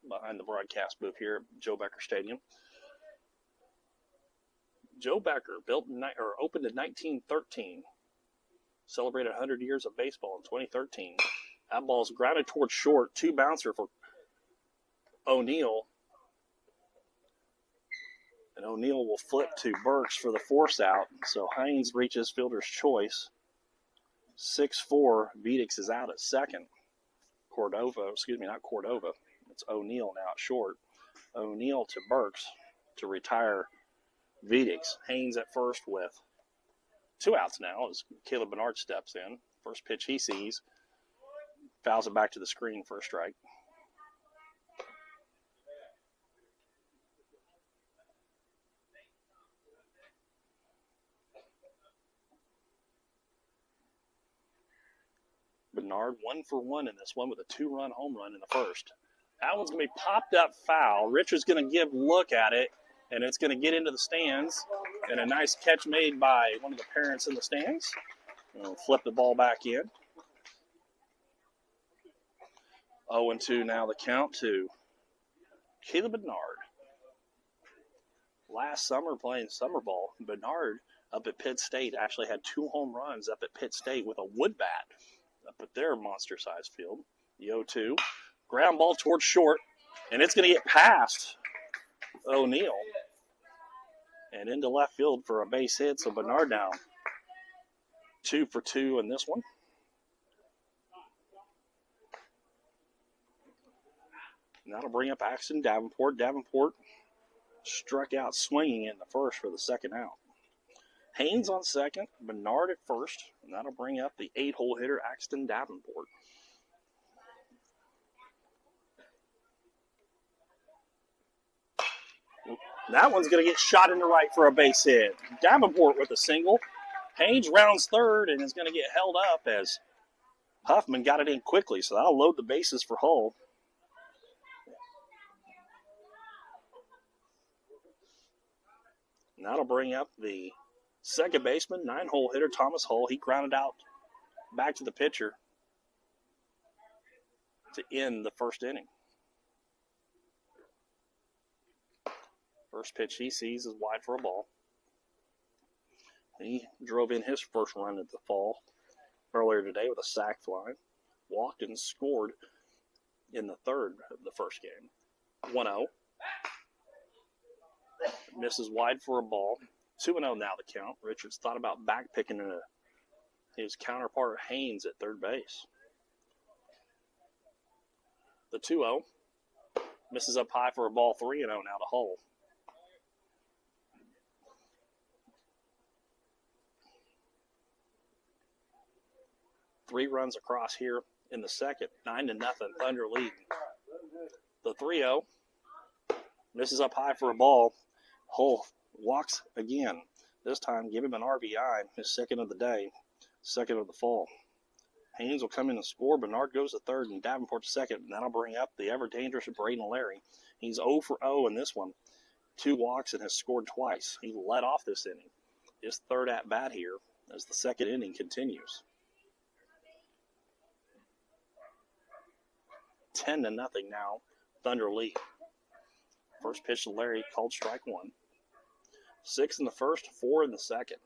behind the broadcast booth here at Joe Becker Stadium. Joe Becker opened in 1913. Celebrated 100 years of baseball in 2013. That ball's grounded towards short. 2 bouncer for O'Neill. And O'Neill will flip to Burks for the force out. So Hines reaches fielder's choice. 6-4. Vedix is out at second. Not Cordova. It's O'Neill now at short. O'Neill to Burks to retire Vedix. Haynes at first with 2 outs now as Caleb Bernard steps in. First pitch he sees. Fouls it back to the screen for a strike. Bernard 1 for 1 in this one with a 2-run home run in the first. That one's going to be popped up foul. Richard's going to give a look at it, and it's going to get into the stands. And a nice catch made by one of the parents in the stands. We'll flip the ball back in. 0-2 now the count to Caleb Bernard. Last summer playing summer ball, Bernard up at Pitt State actually had 2 home runs up at Pitt State with a wood bat up at their monster-sized field. The 0-2. Ground ball towards short, and it's going to get past O'Neill and into left field for a base hit. So Bernard now 2 for 2 in this one. And that'll bring up Axton Davenport. Davenport struck out swinging in the first for the second out. Haynes on second, Bernard at first, and that'll bring up the 8-hole hitter Axton Davenport. That one's going to get shot into right for a base hit. Davenport with a single. Haynes rounds third and is going to get held up as Huffman got it in quickly, so that'll load the bases for Hull. And that'll bring up the second baseman, 9-hole hitter Thomas Hull. He grounded out back to the pitcher to end the first inning. First pitch he sees is wide for a ball. He drove in his first run at the fall earlier today with a sac fly. Walked and scored in the third of the first game. 1-0. Misses wide for a ball. 2-0 now the count. Richards thought about back picking his counterpart Haynes at third base. The 2-0. Misses up high for a ball. 3-0 now to Hull. Three runs across here in the second. 9-0 Thunder lead. The 3-0 misses up high for a ball. Hull walks again. This time give him an RBI, his second of the day, second of the fall. Haynes will come in and score. Bernard goes to third and Davenport to second. And that'll bring up the ever-dangerous Braden Larry. He's 0 for 0 in this one. 2 walks and has scored twice. He led off this inning. His third at-bat here as the second inning continues. 10-0 now, Thunder lead. First pitch to Larry, called strike 1. 6 in the first, 4 in the second.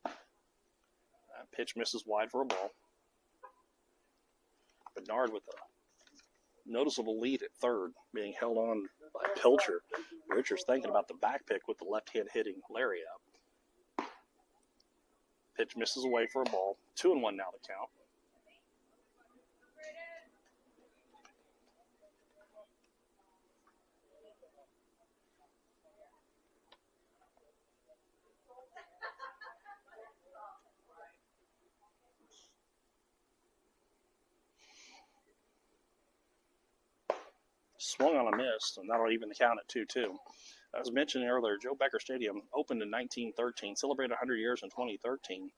That pitch misses wide for a ball. Bernard with a noticeable lead at third, being held on by Pilcher. Richards thinking about the back pick with the left hand hitting Larry up. Pitch misses away for a ball. 2-1 now to count. Swung on a miss, and that'll even count at 2-2. As mentioned earlier, Joe Becker Stadium opened in 1913, celebrated 100 years in 2013.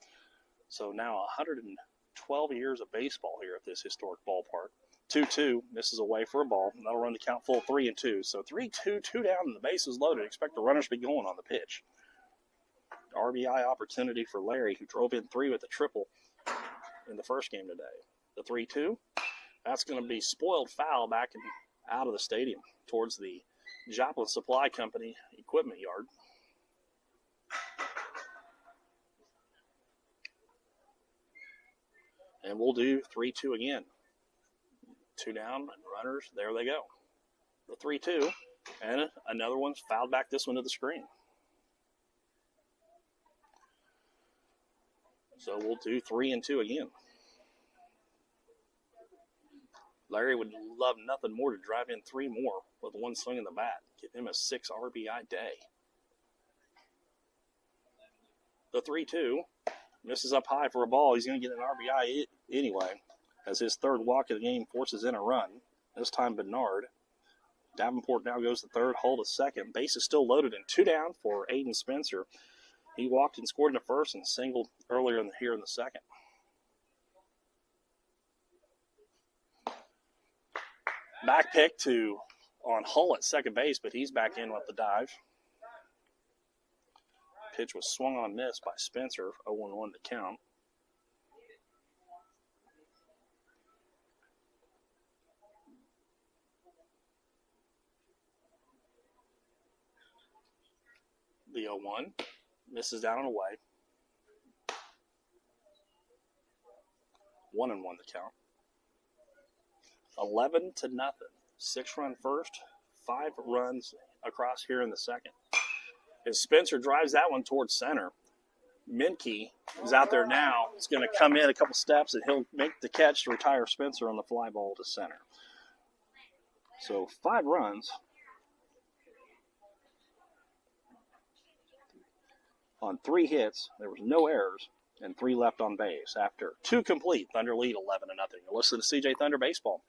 So now 112 years of baseball here at this historic ballpark. 2-2, misses away for a ball. That'll run the count full 3-2. So 3-2, 2 down, and the base is loaded. Expect the runners to be going on the pitch. RBI opportunity for Larry, who drove in 3 with a triple in the first game today. The 3-2, that's going to be spoiled foul back out of the stadium towards the Joplin Supply Company equipment yard. And we'll do 3-2 again. 2 down, runners, there they go. The 3-2, and another one's fouled back this one to the screen. So we'll do 3-2 again. Larry would love nothing more to drive in 3 more with 1 swing in the bat. Give him a 6 RBI day. The 3-2 misses up high for a ball. He's going to get an RBI anyway, as his 3rd walk of the game forces in a run. This time Bernard. Davenport now goes to 3rd, Hull to 2nd. Base is still loaded and 2 down for Aiden Spencer. He walked and scored in the 1st and singled earlier here in the 2nd. Back pick on Hull at 2nd base, but he's back in with the dive. Pitch was swung on miss by Spencer, 0-1 to count. The 0-1 misses down and away. 1-1 to count. 11-0. 6-run first, 5 runs across here in the 2nd. As Spencer drives that one towards center, Minke is out there now. He's going to come in a couple steps, and he'll make the catch to retire Spencer on the fly ball to center. So 5 runs on 3 hits. There was no errors and 3 left on base after 2 complete. Thunder lead 11-0. You'll listen to CJ Thunder Baseball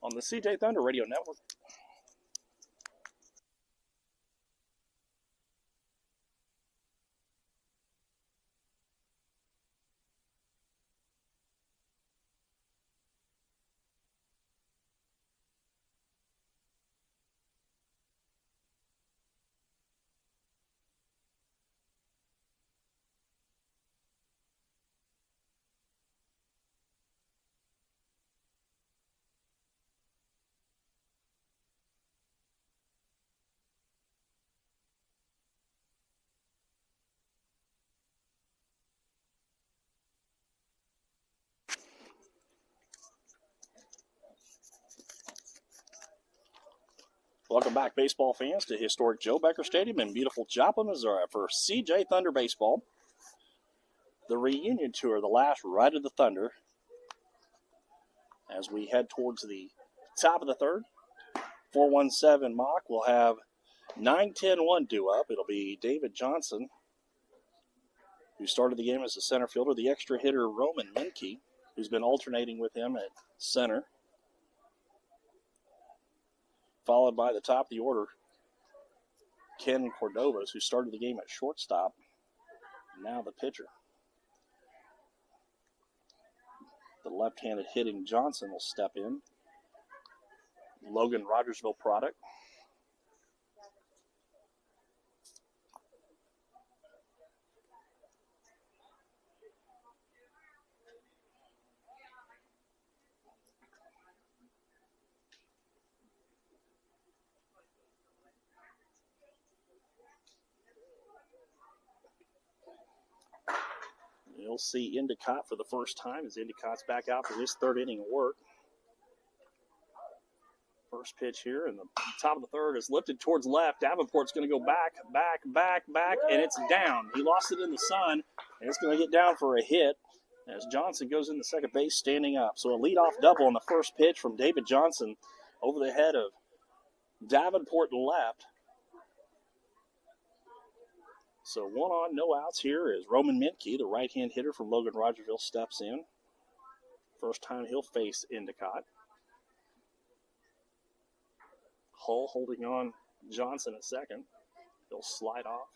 on the CJ Thunder Radio Network. Welcome back, baseball fans, to historic Joe Becker Stadium in beautiful Joplin, Missouri for CJ Thunder Baseball. The reunion tour, the last ride of the Thunder, as we head towards the top of the 3rd. 4-1-7 Mach will have 9-10-1 due up. It'll be David Johnson, who started the game as a center fielder, the extra hitter Roman Minke, who's been alternating with him at center, followed by the top of the order, Ken Cordovas, who started the game at shortstop, now the pitcher. The left-handed hitting Johnson will step in. Logan Rogersville product. You'll see Endicott for the first time as Endicott's back out for his 3rd inning of work. First pitch here, and the top of the 3rd is lifted towards left. Davenport's going to go back, and it's down. He lost it in the sun, and it's going to get down for a hit as Johnson goes into 2nd base standing up. So a leadoff double on the first pitch from David Johnson over the head of Davenport left. So 1 on, no outs here as Roman Minke, the right-hand hitter from Logan Rogersville, steps in. First time he'll face Endicott. Hull holding on Johnson at 2nd. He'll slide off.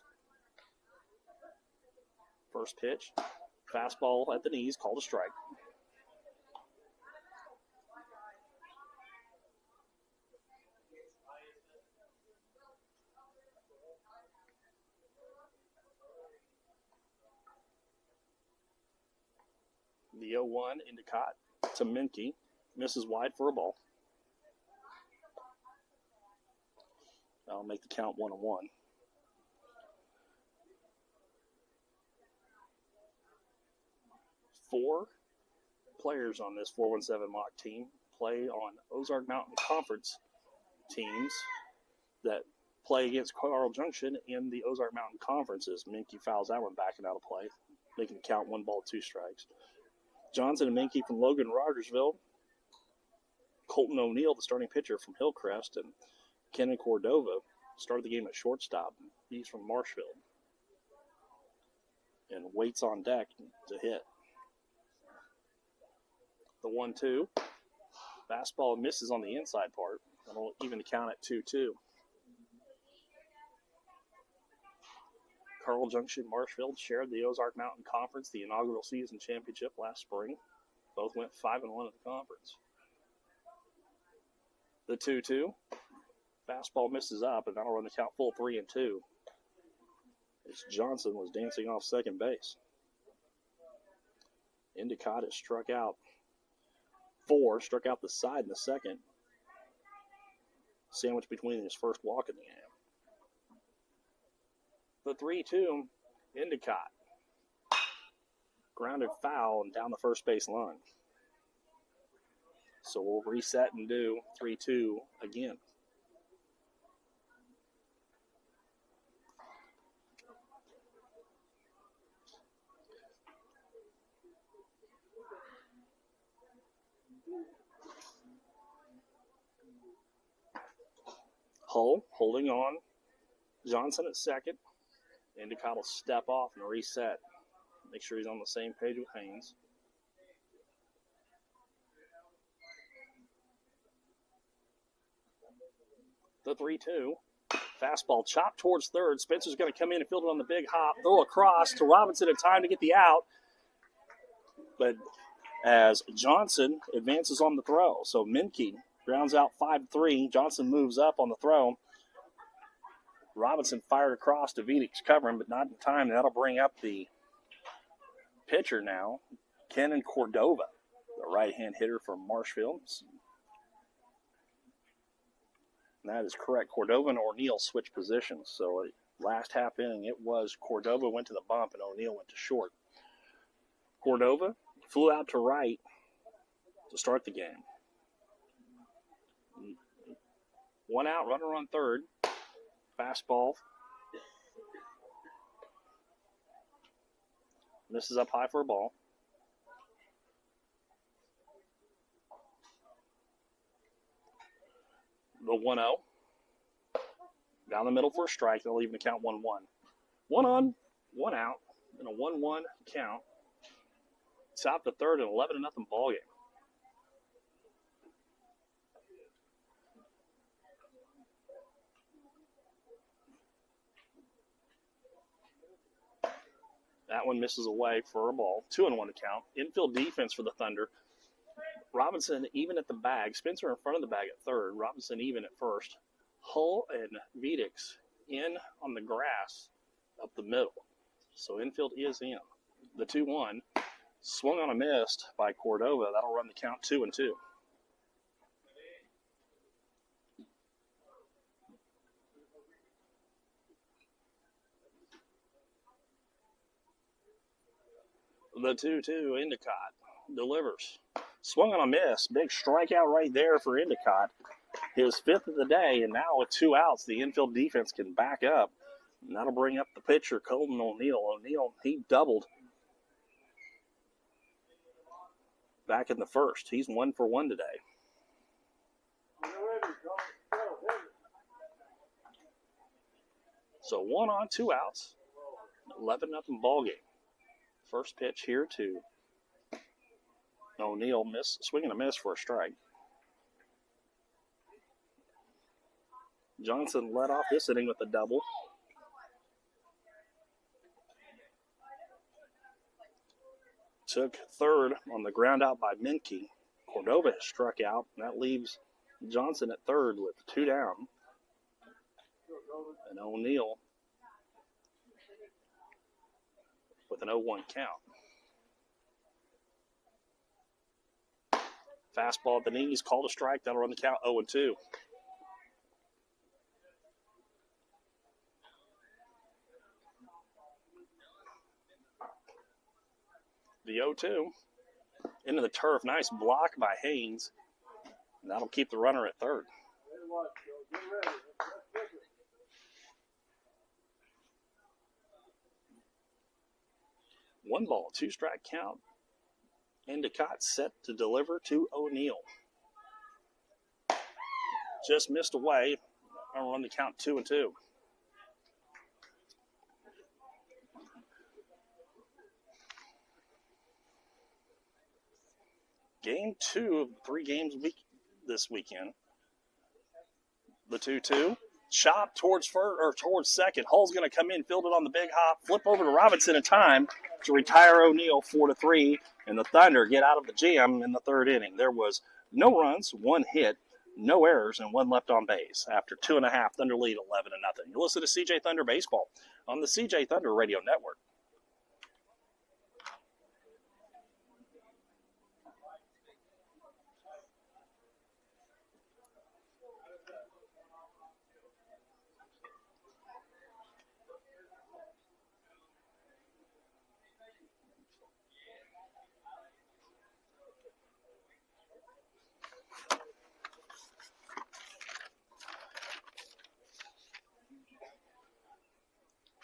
First pitch, fastball at the knees, called a strike. The 0-1 Endicott to Minke. Misses wide for a ball. That'll make the count 1-1. Four players on this 417 Mach team play on Ozark Mountain Conference teams that play against Carl Junction in the Ozark Mountain Conferences. Minke fouls that one back and out of play, making the count 1 ball, 2 strikes. Johnson and Minke from Logan Rogersville. Colton O'Neill, the starting pitcher from Hillcrest, and Kenan Cordova started the game at shortstop. He's from Marshfield. And waits on deck to hit. The 1-2. Fastball misses on the inside part. That'll even the count at 2-2. Carl Junction, Marshfield shared the Ozark Mountain Conference, the inaugural season championship last spring. Both went 5-1 in the conference. The 2-2. Fastball misses up, and that'll run the count full 3-2. As Johnson was dancing off second base. Endicott has struck out 4, struck out the side in the second. Sandwiched between his first walk in the game. The 3-2, Endicott. Grounded foul and down the first base line. So we'll reset and do 3-2 again. Hull holding on. Johnson at second. Endicott will step off and reset. Make sure he's on the same page with Haynes. The 3-2. Fastball chopped towards third. Spencer's going to come in and field it on the big hop. Throw across to Robinson in time to get the out. But as Johnson advances on the throw. So Minke grounds out 5-3. Johnson moves up on the throw. Robinson fired across to Vidick's covering, but not in time. That'll bring up the pitcher now, Kenan Cordova, the right-hand hitter from Marshfield. And that is correct. Cordova and O'Neill switched positions. So last half inning, it was Cordova went to the bump and O'Neill went to short. Cordova flew out to right to start the game. 1 out, runner on third. Fastball. Misses up high for a ball. The 1-0. Down the middle for a strike. They'll even count 1-1. 1 on, 1 out, and a 1-1 count. Top the third, an 11-0 ball game. That one misses away for a ball. 2-1 to count. Infield defense for the Thunder. Robinson even at the bag. Spencer in front of the bag at third. Robinson even at first. Hull and Vidick's in on the grass up the middle. So infield is in. The 2-1. Swung on a miss by Cordova. That'll run the count 2-2. The 2-2, Endicott delivers. Swung on a miss. Big strikeout right there for Endicott. His 5th of the day, and now with 2 outs, the infield defense can back up. And that'll bring up the pitcher, Colton O'Neill. O'Neill, he doubled back in the first. He's 1 for 1 today. So 1 on, 2 outs. 11-0 ball game. First pitch here to O'Neill, swinging a miss for a strike. Johnson led off this inning with a double. Took third on the ground out by Minke. Cordova has struck out, and that leaves Johnson at third with 2 down. And O'Neill with an 0-1 count. Fastball at the knees, called a strike. That'll run the count 0-2. The 0-2 into the turf. Nice block by Haynes. And that'll keep the runner at third. One ball, two strike count. Endicott set to deliver to O'Neill. Just missed away. I'll run the count 2-2. Game 2 of 3 games this weekend. The 2-2. Chop towards second. Hull's going to come in, field it on the big hop, flip over to Robinson in time to retire O'Neill 4-3, and the Thunder get out of the jam in the third inning. There was no runs, 1 hit, no errors, and 1 left on base. After 2.5, Thunder lead 11-0. You listen to CJ Thunder Baseball on the CJ Thunder Radio Network.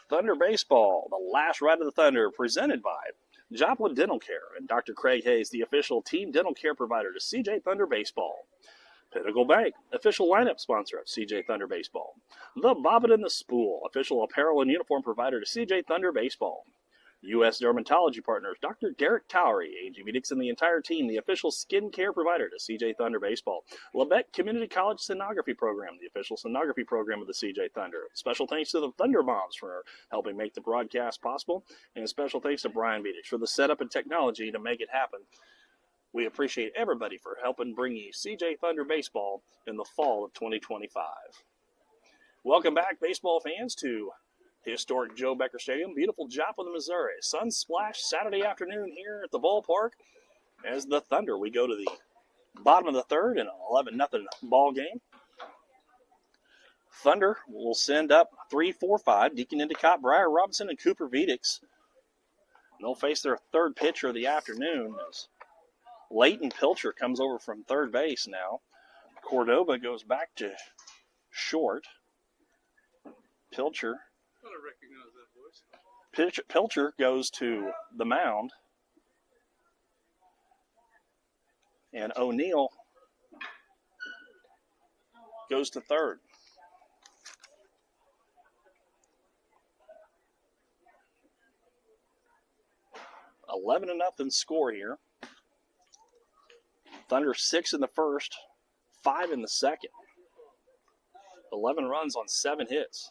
Thunder Baseball, the last ride of the Thunder, presented by Joplin Dental Care and Dr. Craig Hayes, the official team dental care provider to CJ Thunder Baseball. Pinnacle Bank, official lineup sponsor of CJ Thunder Baseball. The Bobbin and the Spool, official apparel and uniform provider to CJ Thunder Baseball. U.S. Dermatology Partners, Dr. Derek Towery, A.G. Medix and the entire team, the official skin care provider to CJ Thunder Baseball. Labette Community College Sonography Program, the official sonography program of the CJ Thunder. Special thanks to the Thunder Moms for helping make the broadcast possible, and special thanks to Brian Medix for the setup and technology to make it happen. We appreciate everybody for helping bring you CJ Thunder Baseball in the fall of 2025. Welcome back, baseball fans, to historic Joe Becker Stadium, beautiful Joplin, Missouri. Sun splash Saturday afternoon here at the ballpark as the Thunder. We go to the bottom of the third in an 11-0 ball game. Thunder will send up 3-4-5. Deacon Endicott, Briar Robinson, and Cooper Vedix. They'll face their third pitcher of the afternoon as Leighton Pilcher comes over from third base now. Cordova goes back to short. Pilcher goes to the mound. And O'Neill goes to third. $11-0 score here. Thunder 6 in the first, 5 in the second. 11 runs on 7 hits.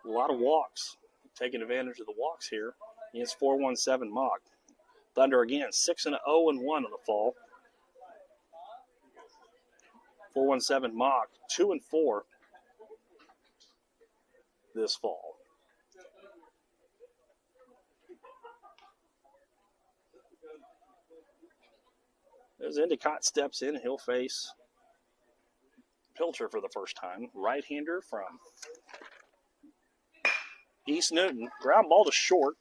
A lot of walks. Taking advantage of the walks here against 417 Mach. Thunder again 6-0-1 in the fall. 417 Mach 2-4 this fall. As Endicott steps in, he'll face Pilcher for the first time. Right-hander from East Newton. Ground ball to short.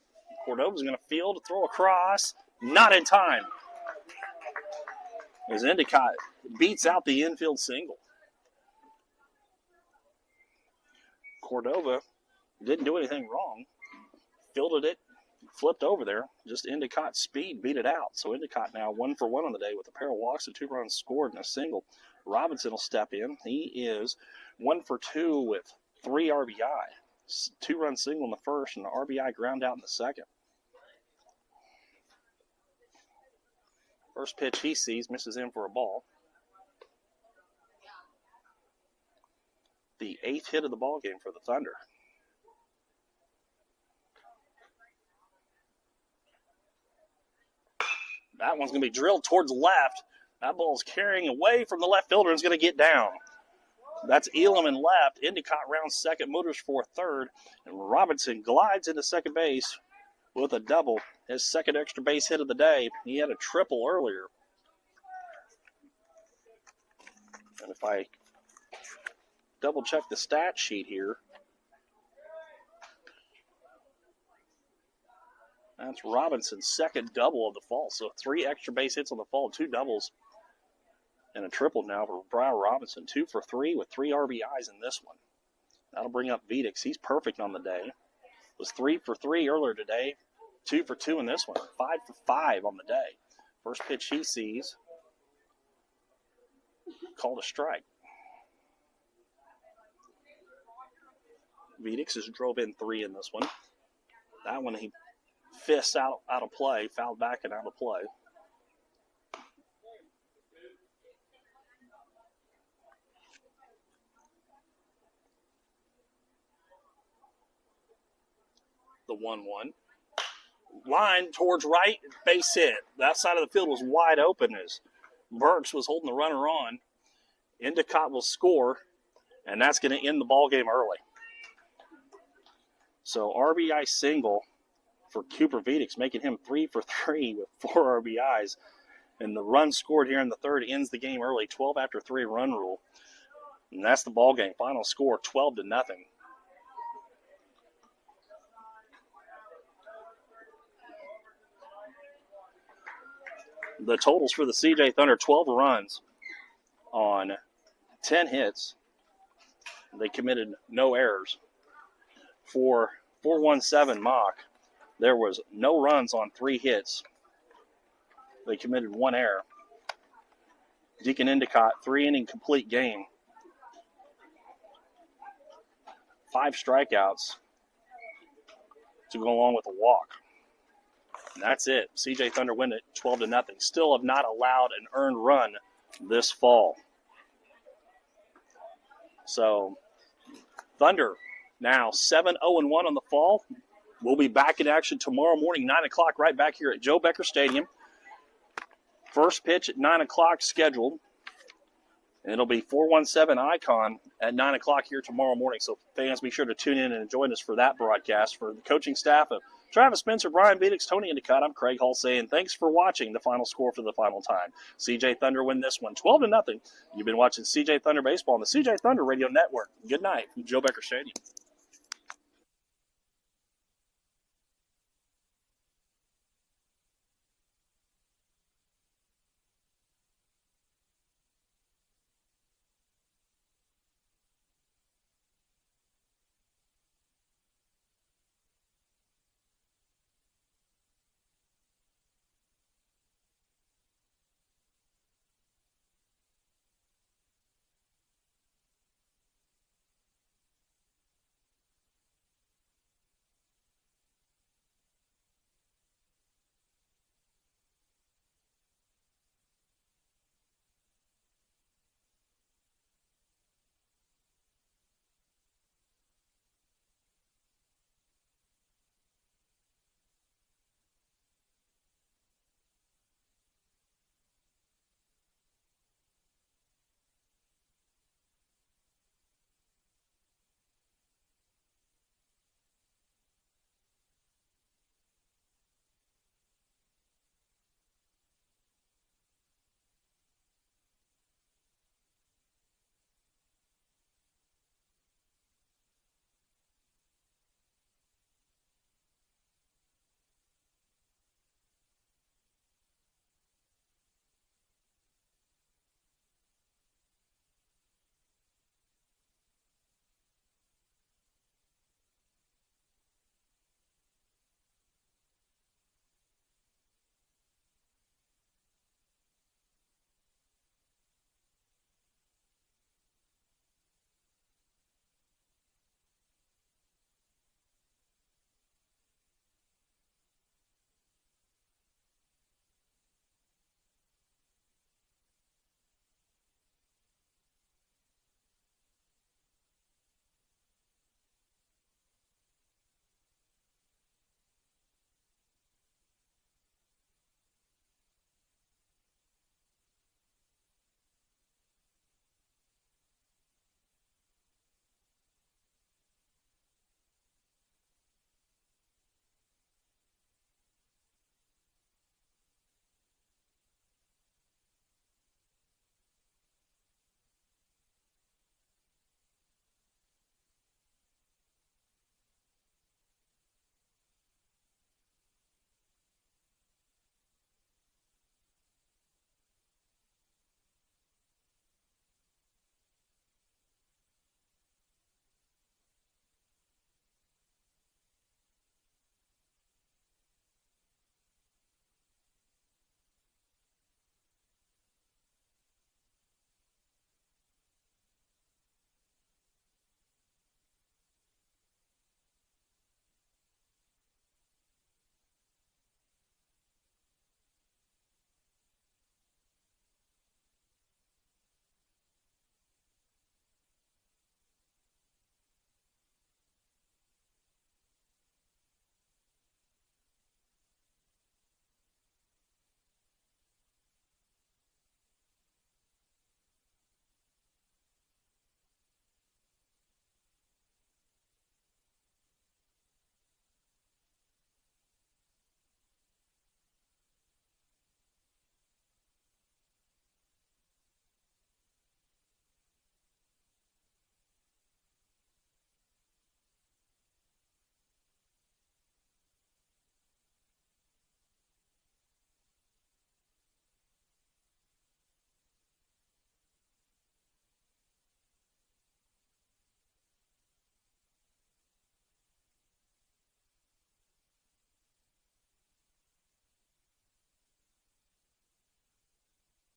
Cordova's going to field, throw across. Not in time. As Endicott beats out the infield single. Cordova didn't do anything wrong. Fielded it, flipped over there. Just Endicott's speed beat it out. So Endicott now 1 for 1 on the day with a pair of walks and 2 runs scored and a single. Robinson will step in. He is 1 for 2 with 3 RBI. 2-run single in the first and an RBI ground out in the second. First pitch he sees, misses in for a ball. The 8th hit of the ball game for the Thunder. That one's going to be drilled towards left. That ball's carrying away from the left fielder and is going to get down. That's Elam in left. Endicott rounds second, Motors for third. And Robinson glides into second base with a double. His second extra base hit of the day. He had a triple earlier. And if I double check the stat sheet here, that's Robinson's second double of the fall. So 3 extra base hits on the fall, 2 doubles, and a triple now for Brian Robinson. 2 for 3 with 3 RBIs in this one. That'll bring up Vedix. He's perfect on the day. Was 3 for 3 earlier today. 2 for 2 in this one. 5 for 5 on the day. First pitch he sees, called a strike. Vedix has drove in 3 in this one. That one he fists out of play, fouled back and out of play. The 1-1. Line towards right, base hit. That side of the field was wide open as Burks was holding the runner on. Endicott will score, and that's going to end the ball game early. So RBI single for Cooper Vedix, making him 3 for 3 with 4 RBIs. And the run scored here in the third ends the game early, 12 after 3 run rule. And that's the ball game. Final score 12-0. The totals for the CJ Thunder, 12 runs on 10 hits. They committed no errors. For 417 Mach, there was no runs on 3 hits. They committed 1 error. Deacon Endicott, 3-inning complete game. 5 strikeouts to go along with a walk. And that's it. CJ Thunder win it 12-0. Still have not allowed an earned run this fall. So Thunder now 7-0-1 on the fall. We'll be back in action tomorrow morning, 9 o'clock, right back here at Joe Becker Stadium. First pitch at 9 o'clock scheduled. And it'll be 417 Icon at 9 o'clock here tomorrow morning. So fans, be sure to tune in and join us for that broadcast. For the coaching staff of Travis Spencer, Brian Vedix, Tony Endicott, I'm Craig Hall saying thanks for watching the final score for the final time. CJ Thunder win this one 12-0. You've been watching CJ Thunder Baseball on the CJ Thunder Radio Network. Good night from Joe Becker Stadium.